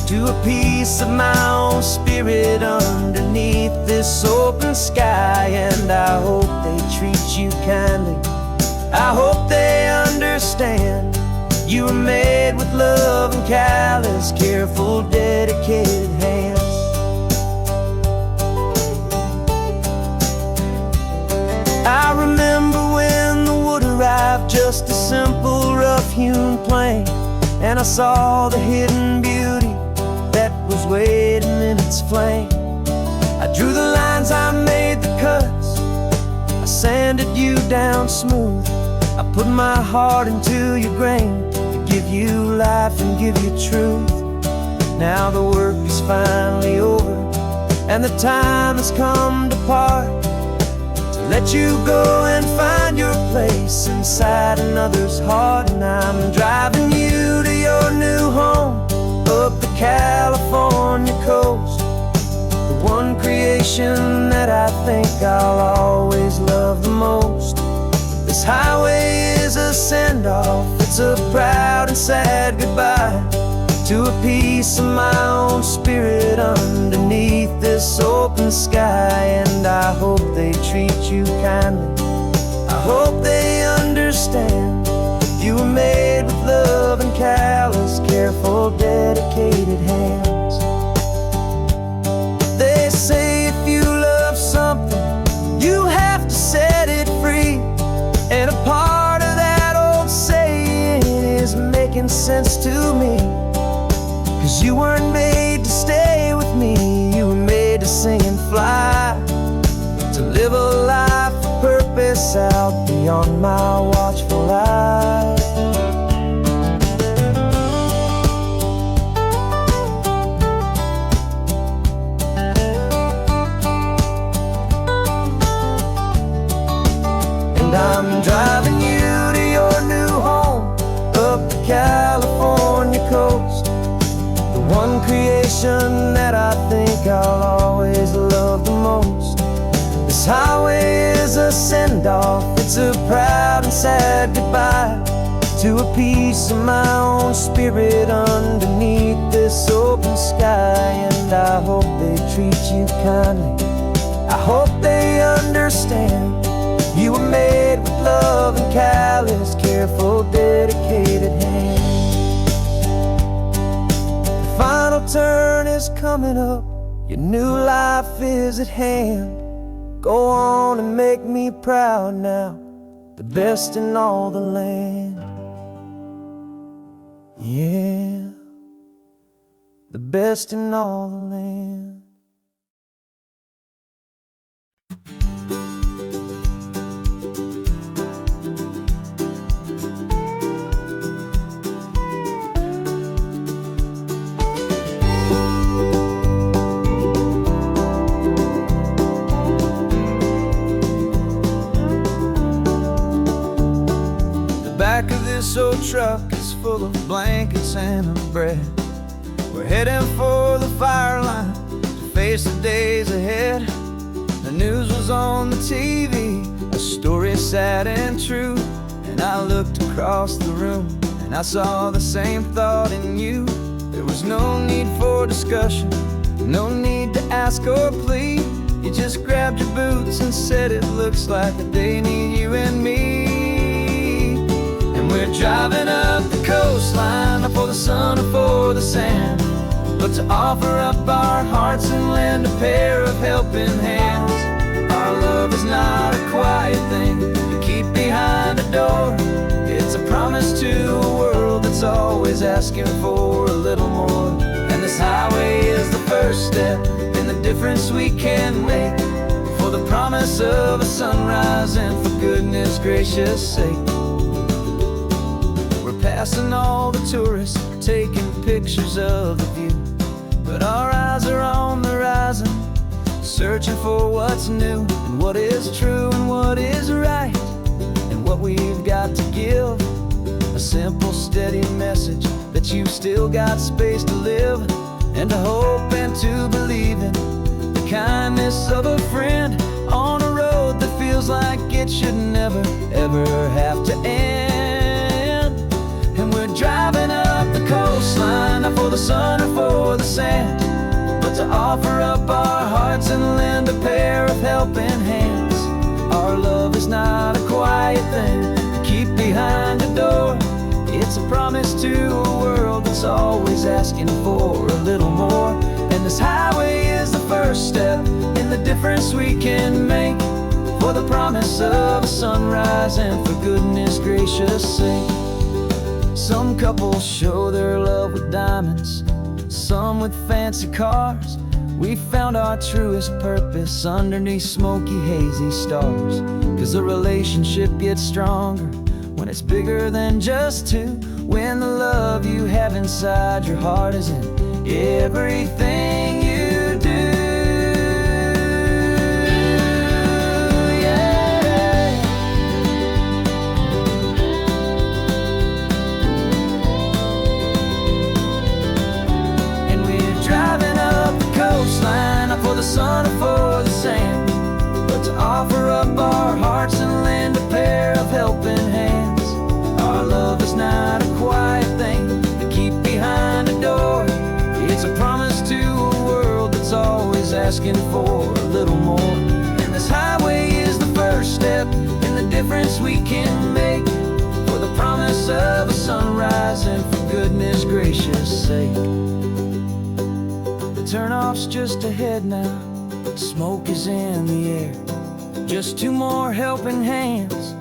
to a piece of my own spirit underneath this open sky. And I hope they treat you kindly, I hope they understand you were made with love and callous, careful, dedicated hands. I remember when the wood arrived, just a simple rough-hewn plank, and I saw the hidden beauty that was waiting in its flame. I drew the lines, I made the cuts, I sanded you down smooth. I put my heart into your grain to give you life and give you truth. Now the work is finally over and the time has come to part, to let you go and find your place inside another's heart. And I'm driving you to your new home up the California coast, the one creation that I think I'll always love the most. This highway is a send-off, it's a proud and sad goodbye to a piece of my own spirit underneath this open sky. And I hope they treat you kindly, I hope they understand you were made with love and callous, careful, dedicated hands. They say if you love something, you have to set it free. And a part of that old saying is making sense to me, 'cause you weren't made to stay with me, you were made to sing and fly, to live a life of purpose out beyond my watchful eye. And I'm driving you to your new home up the California coast, the one creation that I think I'll always love the most. This highway is a send-off, it's a proud and sad goodbye to a piece of my own spirit underneath this open sky. And I hope they treat you kindly, I hope they understand you were made with love and callous, careful, dedicated hands. The final turn is coming up, your new life is at hand. Go on and make me proud now, the best in all the land. Yeah, the best in all the land. Back of this old truck is full of blankets and of bread. We're heading for the fire line to face the days ahead. The news was on the TV, a story sad and true. And I looked across the room and I saw the same thought in you. There was no need for discussion, no need to ask or plead. You just grabbed your boots and said it looks like a day need you and me. We're driving up the coastline, not for the sun or for the sand, but to offer up our hearts and lend a pair of helping hands. Our love is not a quiet thing to keep behind a door. It's a promise to a world that's always asking for a little more. And this highway is the first step in the difference we can make, for the promise of a sunrise and for goodness gracious sake. We're passing all the tourists, taking pictures of the view, but our eyes are on the horizon, searching for what's new and what is true and what is right, and what we've got to give. A simple, steady message that you've still got space to live, and to hope and to believe in the kindness of a friend on a road that feels like it should never, ever have to end. And we're driving up the coastline, not for the sun or for the sand, but to offer up our hearts and lend a pair of helping hands. Our love is not a quiet thing to keep behind a door. It's a promise to a world that's always asking for a little more. And this highway is the first step in the difference we can make, for the promise of a sunrise and for goodness gracious sake. Some couples show their love with diamonds, some with fancy cars. We found our truest purpose underneath smoky, hazy stars. 'Cause a relationship gets stronger when it's bigger than just two, when the love you have inside your heart is in everything you do. Yeah. And we're driving up the coastline, not for the sun or for the sand, but to offer up our hearts and lend a pair of helping hands. Our love is not a quiet thing to keep behind a door. It's a promise to a world that's always asking for a little more. And this highway is the first step in the difference we can make, for the promise of a sunrise and for goodness gracious sake. The turnoff's just ahead now, smoke is in the air. Just two more helping hands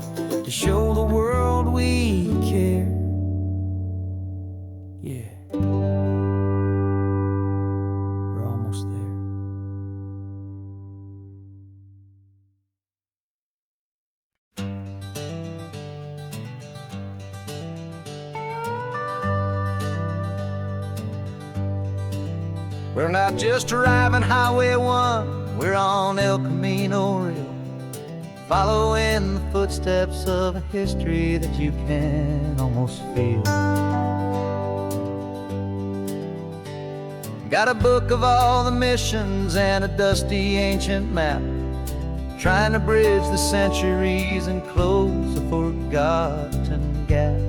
to show the world we care. Yeah. We're almost there. We're not just driving Highway 1, we're on El Camino Real, following the footsteps of a history that you can almost feel. Got a book of all the missions and a dusty ancient map, trying to bridge the centuries and close a forgotten gap.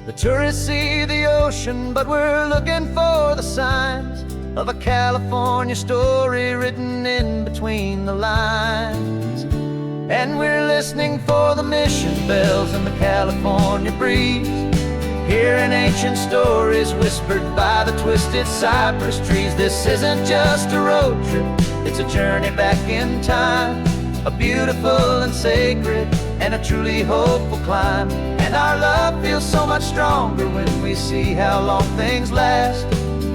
The tourists see the ocean, but we're looking for the signs of a California story written in between the lines. And we're listening for the mission bells in the California breeze, hearing ancient stories whispered by the twisted cypress trees. This isn't just a road trip, it's a journey back in time, a beautiful and sacred and a truly hopeful climb. And our love feels so much stronger when we see how long things last,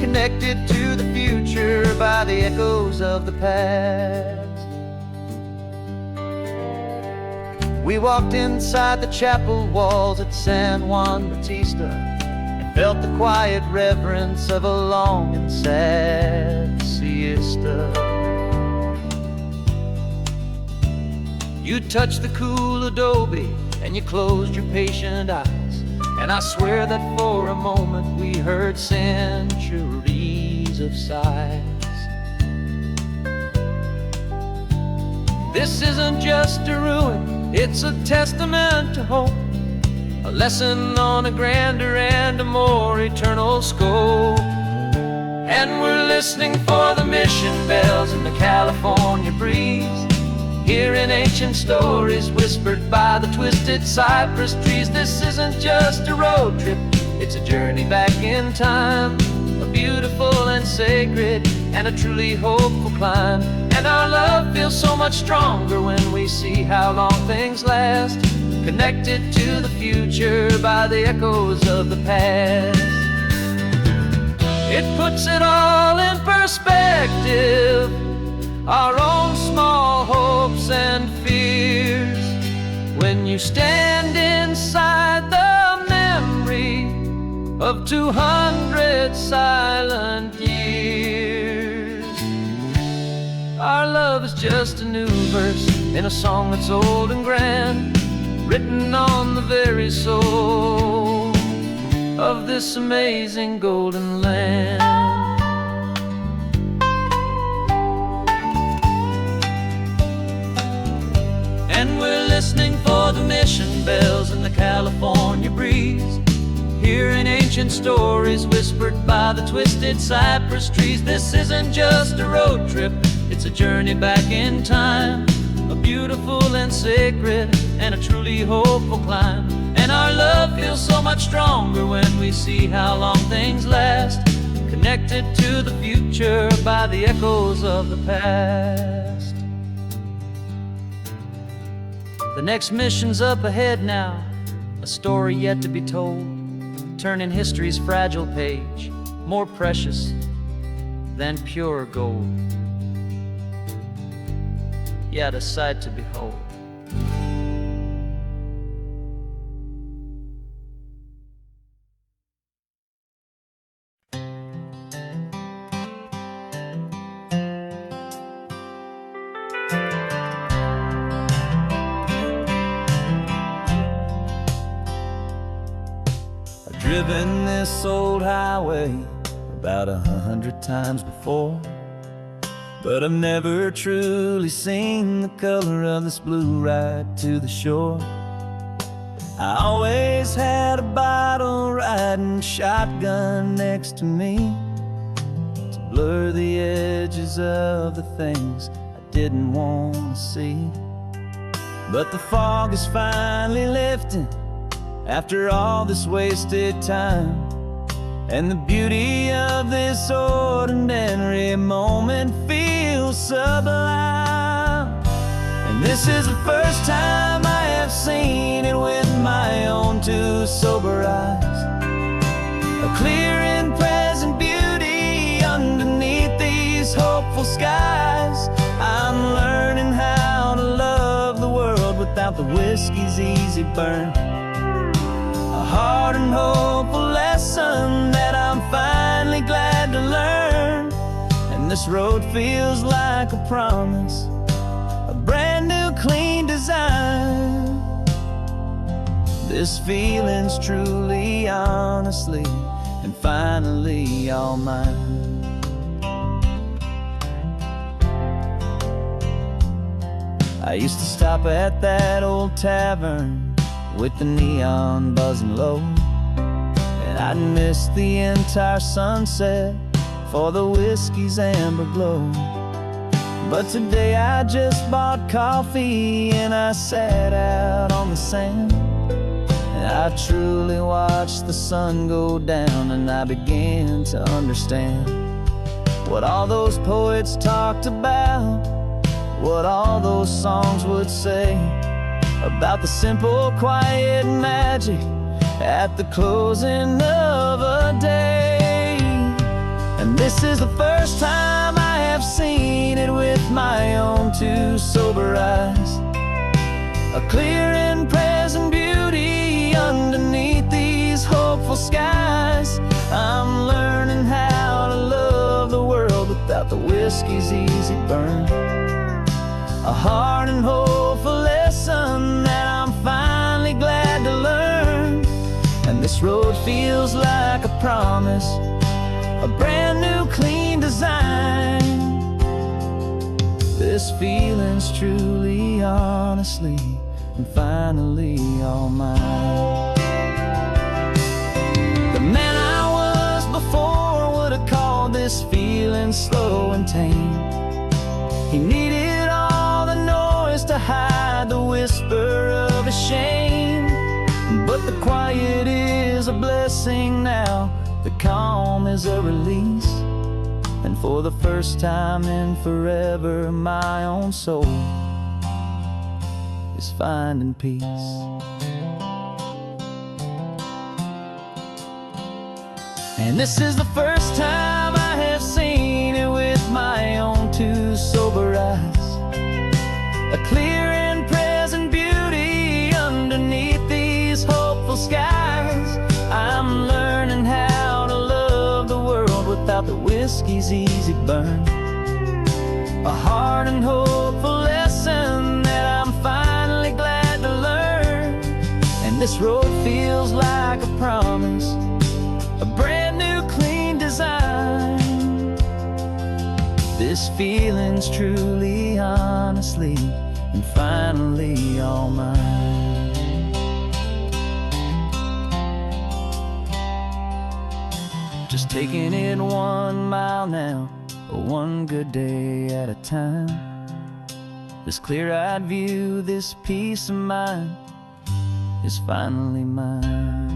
connected to the future by the echoes of the past. We walked inside the chapel walls at San Juan Bautista and felt the quiet reverence of a long and sad siesta. You touched the cool adobe and you closed your patient eyes, and I swear that for a moment we heard centuries of sighs. This isn't just a ruin, it's a testament to hope, a lesson on a grander and a more eternal scope. And we're listening for the mission bells in the California breeze, hearing ancient stories whispered by the twisted cypress trees. This isn't just a road trip, it's a journey back in time, a beautiful and sacred, and a truly hopeful climb. And our love feels so much stronger when we see how long things last, connected to the future by the echoes of the past. It puts it all in perspective, our own small hopes and fears, when you stand inside the memory of 200 silent years. Our love is just a new verse in a song that's old and grand, written on the very soul of this amazing golden land. And we're listening for the mission bells in the California breeze, hearing ancient stories whispered by the twisted cypress trees. This isn't just a road trip, it's a journey back in time, a beautiful and sacred and a truly hopeful climb. And our love feels so much stronger when we see how long things last, connected to the future by the echoes of the past. The next mission's up ahead now, a story yet to be told, turning history's fragile page more precious than pure gold. Yet a sight to behold. I've driven this old highway about 100 times before, but I've never truly seen the color of this blue right to the shore. I always had a bottle riding shotgun next to me to blur the edges of the things I didn't want to see. But the fog is finally lifting after all this wasted time, and the beauty of this ordinary moment feels sublime. And this is the first time I have seen it with my own two sober eyes, a clear and present beauty underneath these hopeful skies. I'm learning how to love the world without the whiskey's easy burn, a hard and hopeful lesson that I'm finally glad to learn. And this road feels like a promise, a brand new clean design. This feeling's truly, honestly, and finally all mine. I used to stop at that old tavern with the neon buzzing low, and I'd miss the entire sunset for the whiskey's amber glow. But today I just bought coffee and I sat out on the sand, and I truly watched the sun go down, and I began to understand what all those poets talked about, what all those songs would say about the simple, quiet magic at the closing of a day. And this is the first time I have seen it with my own two sober eyes, a clear and present beauty underneath these hopeful skies. I'm learning how to love the world without the whiskey's easy burn, a hard and hopeful lesson that I'm finally glad to learn. And this road feels like a promise, a brand new clean design. This feeling's truly, honestly, and finally all mine. The man I was before would have called this feeling slow and tame. He needed all the noise to hide the whisper of his shame, but the quiet is a blessing now, The calm is a release, and for the first time in forever, my own soul is finding peace. And this is the first time I have seen it with my own two sober eyes. A clear and present beauty underneath these hopeful skies. I'm learning how to love the world without the whiskey's easy burn. A hard and hopeful lesson that I'm finally glad to learn. And this road feels like a promise, a brand new clean design. This feeling's truly, honestly, and finally all mine. Just taking it 1 mile now, one good day at a time. This clear-eyed view, this peace of mind is finally mine.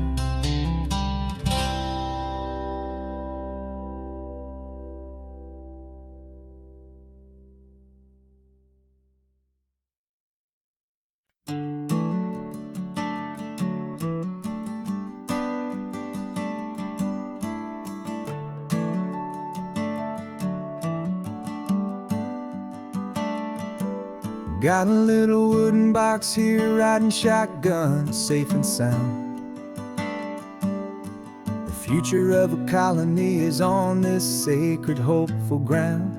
Got a little wooden box here, riding shotgun, safe and sound. The future of a colony is on this sacred, hopeful ground.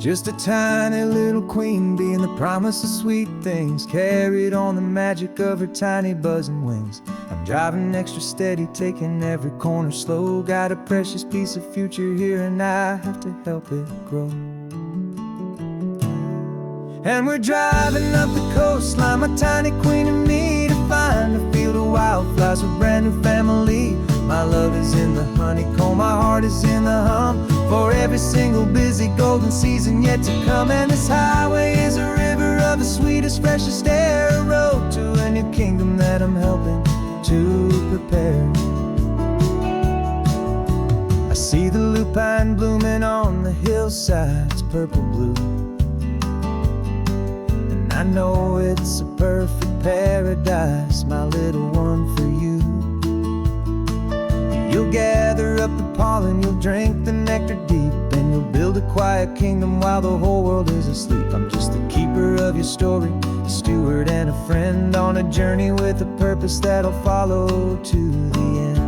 Just a tiny little queen bee and the promise of sweet things, carried on the magic of her tiny buzzing wings. I'm driving extra steady, taking every corner slow. Got a precious piece of future here and I have to help it grow. And we're driving up the coastline, my tiny queen and me, to find a field of wildflowers with a brand new family. My love is in the honeycomb, my heart is in the hum, for every single busy golden season yet to come. And this highway is a river of the sweetest, freshest air, a road to a new kingdom that I'm helping to prepare. I see the lupine blooming on the hillsides, purple blue. I know it's a perfect paradise, my little one, for you. You'll gather up the pollen, you'll drink the nectar deep, and you'll build a quiet kingdom while the whole world is asleep. I'm just the keeper of your story, a steward and a friend, on a journey with a purpose that'll follow to the end.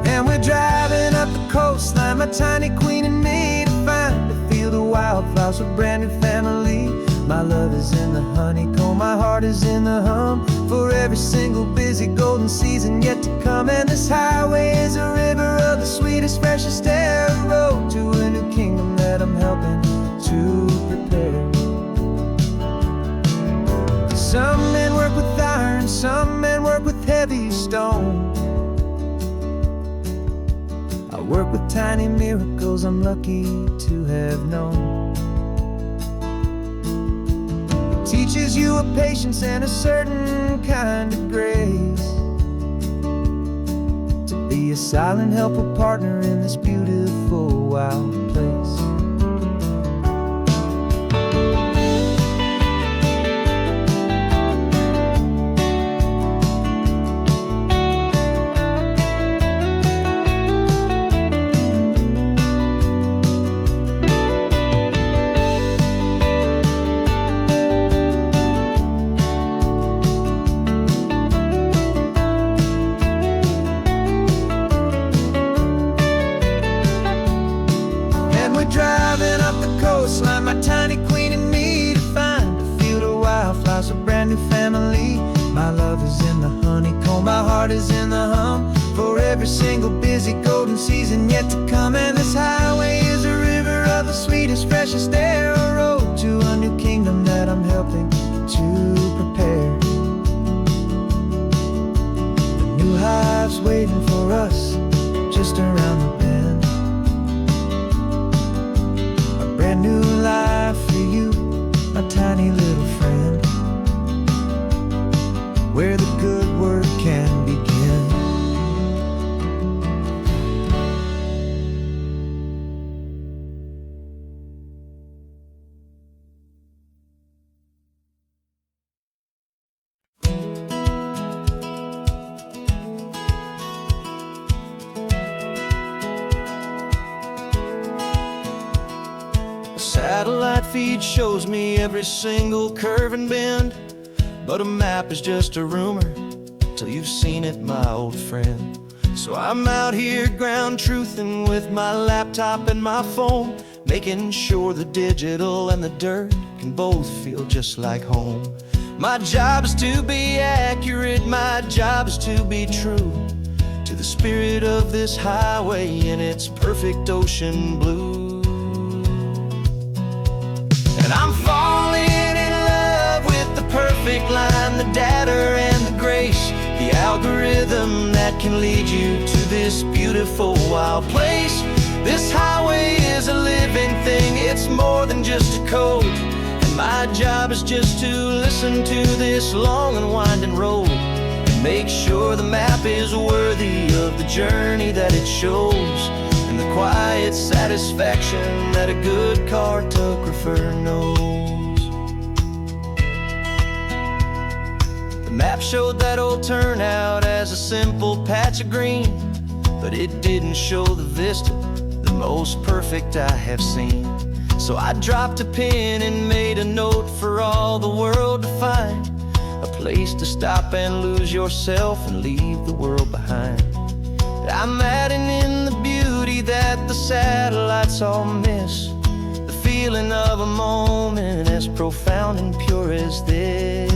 And we're driving up the coastline, my tiny queen and me, to find a field of wildflowers with a brand new family. My love is in the honeycomb, my heart is in the hum, for every single busy golden season yet to come. And this highway is a river of the sweetest, freshest air, a road to a new kingdom that I'm helping to prepare. Some men work with iron, some men work with heavy stone. I work with tiny miracles I'm lucky to have known. It teaches you a patience and a certain kind of grace, to be a silent, helpful partner in this beautiful, wild place. Driving up the coastline, my tiny queen and me, to find a field of wildflowers, a brand new family. My love is in the honeycomb, my heart is in the hum, for every single busy golden season yet to come. And this highway is a river of the sweetest, freshest air, a road to a new kingdom that I'm helping to prepare. The new hive's waiting for us just around the bend. Brand new life for you, my tiny little friend, where the good work can begin. feed shows me every single curve and bend, but a map is just a rumor till you've seen it, my old friend. So I'm out here ground truthing with my laptop and my phone, making sure the digital and the dirt can both feel just like home. My job is to be accurate, my job is to be true to the spirit of this highway in its perfect ocean blue. And I'm falling in love with the perfect line, the data and the grace, the algorithm that can lead you to this beautiful wild place. This highway is a living thing, it's more than just a code. And my job is just to listen to this long and winding road and make sure the map is worthy of the journey that it shows, and the quiet satisfaction that a good cartographer knows. The map showed that old turnout as a simple patch of green, but it didn't show the vista, the most perfect I have seen. So I dropped a pin and made a note for all the world to find, a place to stop and lose yourself and leave the world behind. I'm adding in the beauty that the satellites all miss, the feeling of a moment as profound and pure as this.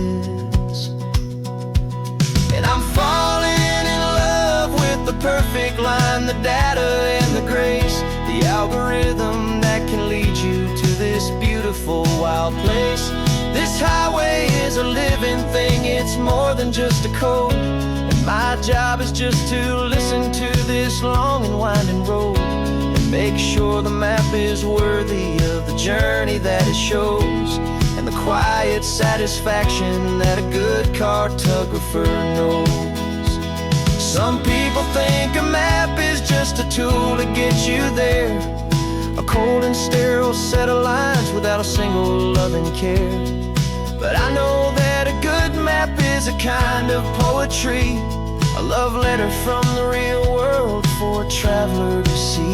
And I'm falling in love with the perfect line, the data and the grace, the algorithm that can lead you to this beautiful wild place. This highway is a living thing, it's more than just a code. And my job is just to listen to this long and winding road and make sure the map is worthy of the journey that it shows, and the quiet satisfaction that a good cartographer knows. Some people think a map is just a tool to get you there, a cold and sterile set of lines without a single loving care. But I know that a good map is a kind of poetry, a love letter from the real world for a traveler to see.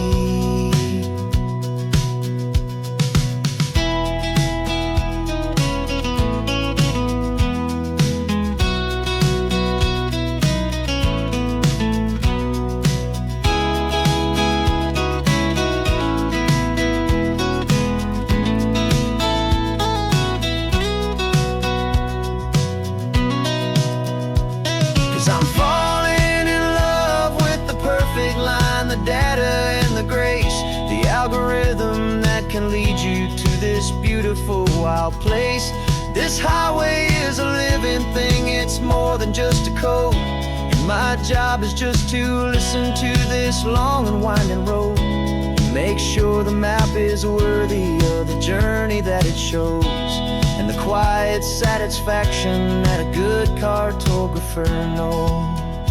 Can lead you to this beautiful wild place. This highway is a living thing, it's more than just a code. And my job is just to listen to this long and winding road and make sure the map is worthy of the journey that it shows, and the quiet satisfaction that a good cartographer knows.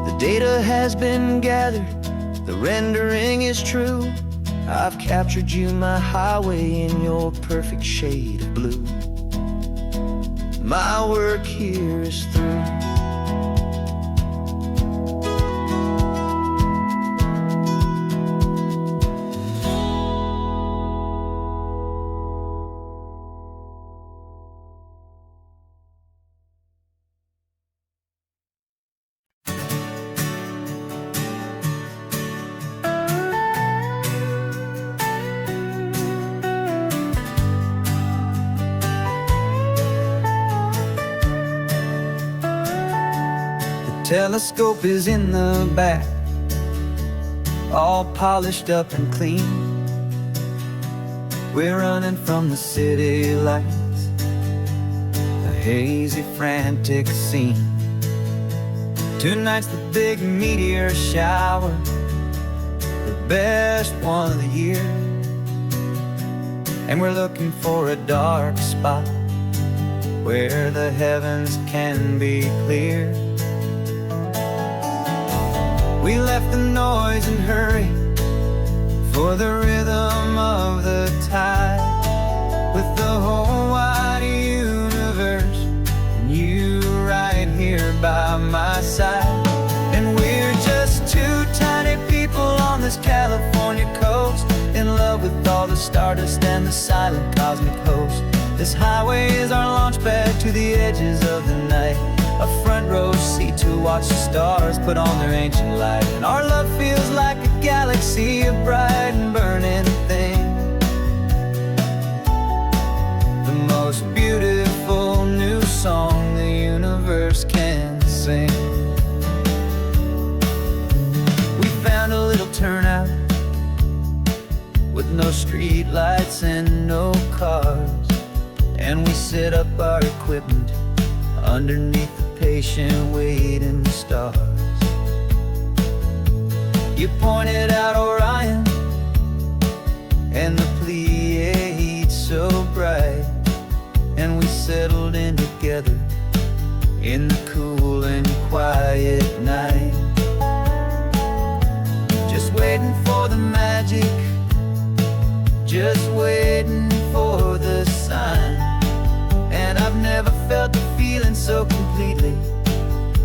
The data has been gathered, the rendering is true. I've captured you, my highway, in your perfect shade of blue. My work here is through. Telescope is in the back, all polished up and clean. We're running from the city lights, a hazy, frantic scene. Tonight's the big meteor shower, the best one of the year. And we're looking for a dark spot where the heavens can be clear. We left the noise and hurry for the rhythm of the tide, with the whole wide universe and you right here by my side. And we're just two tiny people on this California coast, in stardust and the silent cosmic host. This highway is our launch pad to the edges of the night, a front row seat to watch the stars put on their ancient light. And our love feels like a galaxy of bright and burning things, the most beautiful new song the universe can sing. We found a little turnout with no street lights and no cars, and we set up our equipment underneath the patient waiting stars. You pointed out Orion and the Pleiades so bright, and we settled in together in the cool and quiet night, just waiting for the magic, just waiting for the sign. And I've never felt the feeling so completely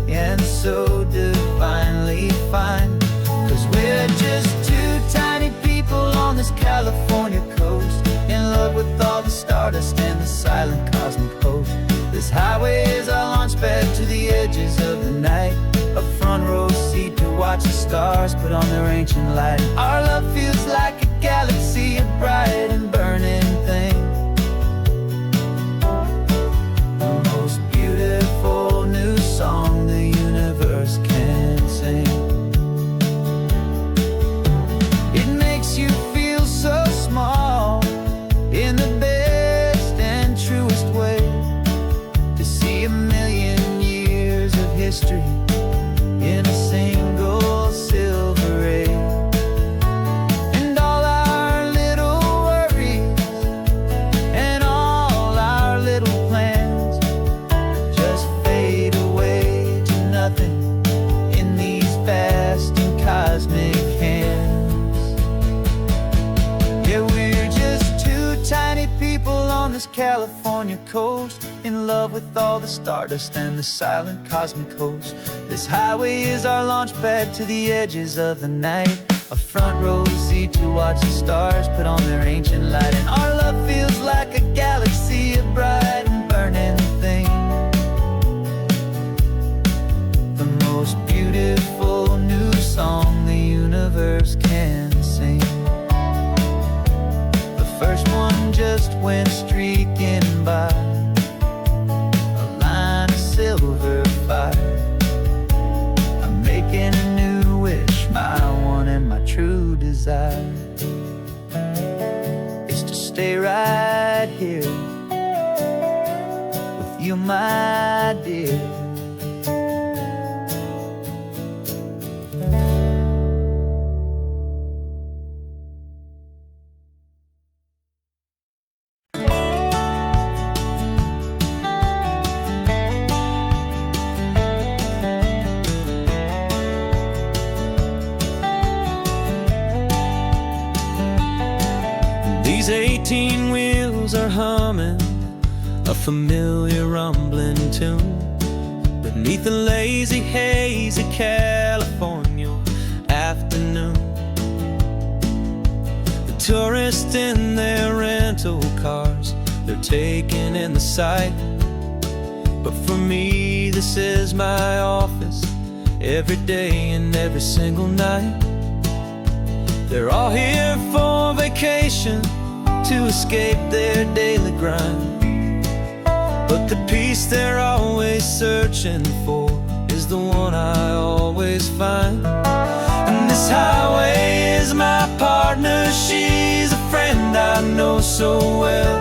and so divinely fine, 'cause we're just two tiny people on this California coast, in love with all the stardust and the silent cosmic host. This highway is our launch pad to the edges of the night, a front row seat to watch the stars put on their ancient light. Our love feels like a galaxy of bright and burning things, new song the universe can sing. It makes you feel so small in the best and truest way, to see a million years of history in a single silver ray. And all our little worries and all our little plans just fade away to nothing in these vast and cosmic hands. Yeah, we're just two tiny people on this California coast, in love with all the stardust and the silent cosmic host. This highway is our launch pad to the edges of the night, a front row seat to watch the stars put on their ancient light. And our love feels like a galaxy of bright and burning things, the most beautiful new song the universe can sing. The first one just went streaking by, a line of silver fire. I'm making a new wish, my one and my true desire is to stay right here with you, my dear. These 18 wheels are humming a familiar rumbling tune beneath a lazy, hazy California afternoon. The tourists in their rental cars, they're taking in the sight, but for me this is my office, every day and every single night. They're all here for vacation, to escape their daily grind, but the peace they're always searching for is the one I always find. And this highway is my partner, she's a friend I know so well.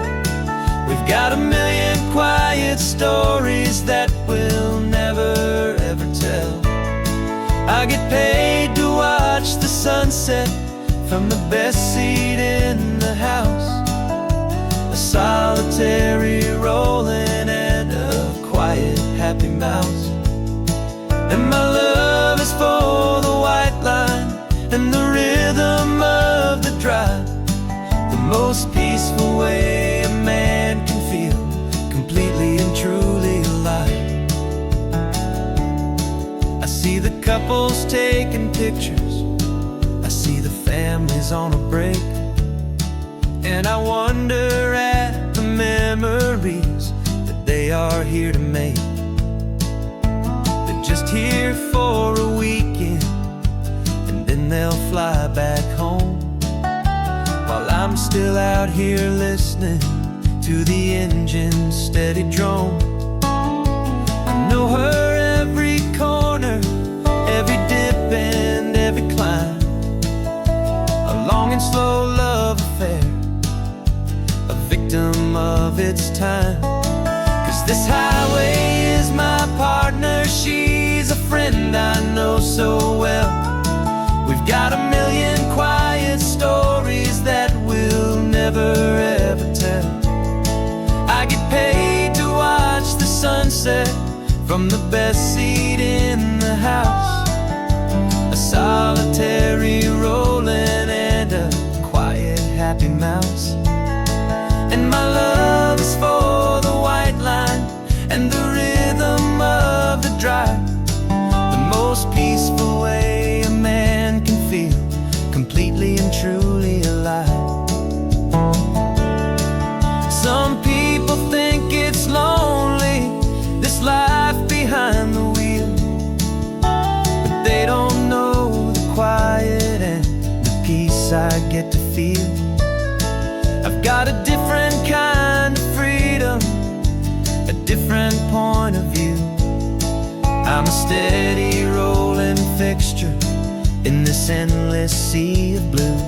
We've got a million quiet stories that we'll never ever tell. I get paid to watch the sunset from the best seat in the house, a solitary rolling and a quiet happy mouse. And my love is for the white line and the rhythm of the drive, the most peaceful way a man can feel completely and truly alive. I see the couples taking pictures, I see the families on a break, And I wonder at the memories that they are here to make. They're just here for a weekend, and then they'll fly back home, while I'm still out here listening to the engine's steady drone. I know her every corner, every dip and every climb, a long and slow love affair, a victim of its time. 'Cause this highway is my partner, she's a friend I know so well. We've got a million quiet stories that we'll never ever tell. I get paid to watch the sunset from the best seat in the house, a solitary rolling and a quiet happy mouse. And my love is for the white line and the rhythm of the drive, the most peaceful way a man can feel completely and truly alive. Some people think it's lonely, this life behind the wheel, but they don't know the quiet and the peace I get to feel. I've got a different kind of freedom, a different point of view. I'm a steady rolling fixture in this endless sea of blue.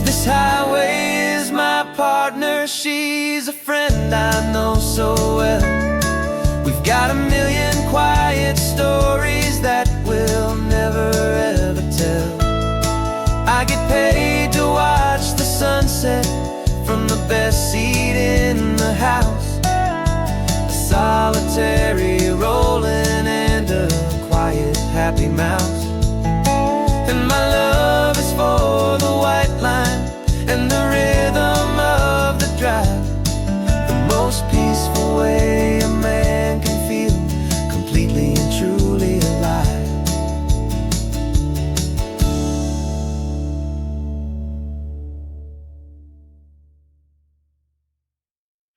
This highway is my partner, she's a friend I know so well. We've got a million quiet stories that we'll never ever tell. I get paid to watch the sunset from the best seat in the house, a solitary rolling and a quiet happy mouse. And my love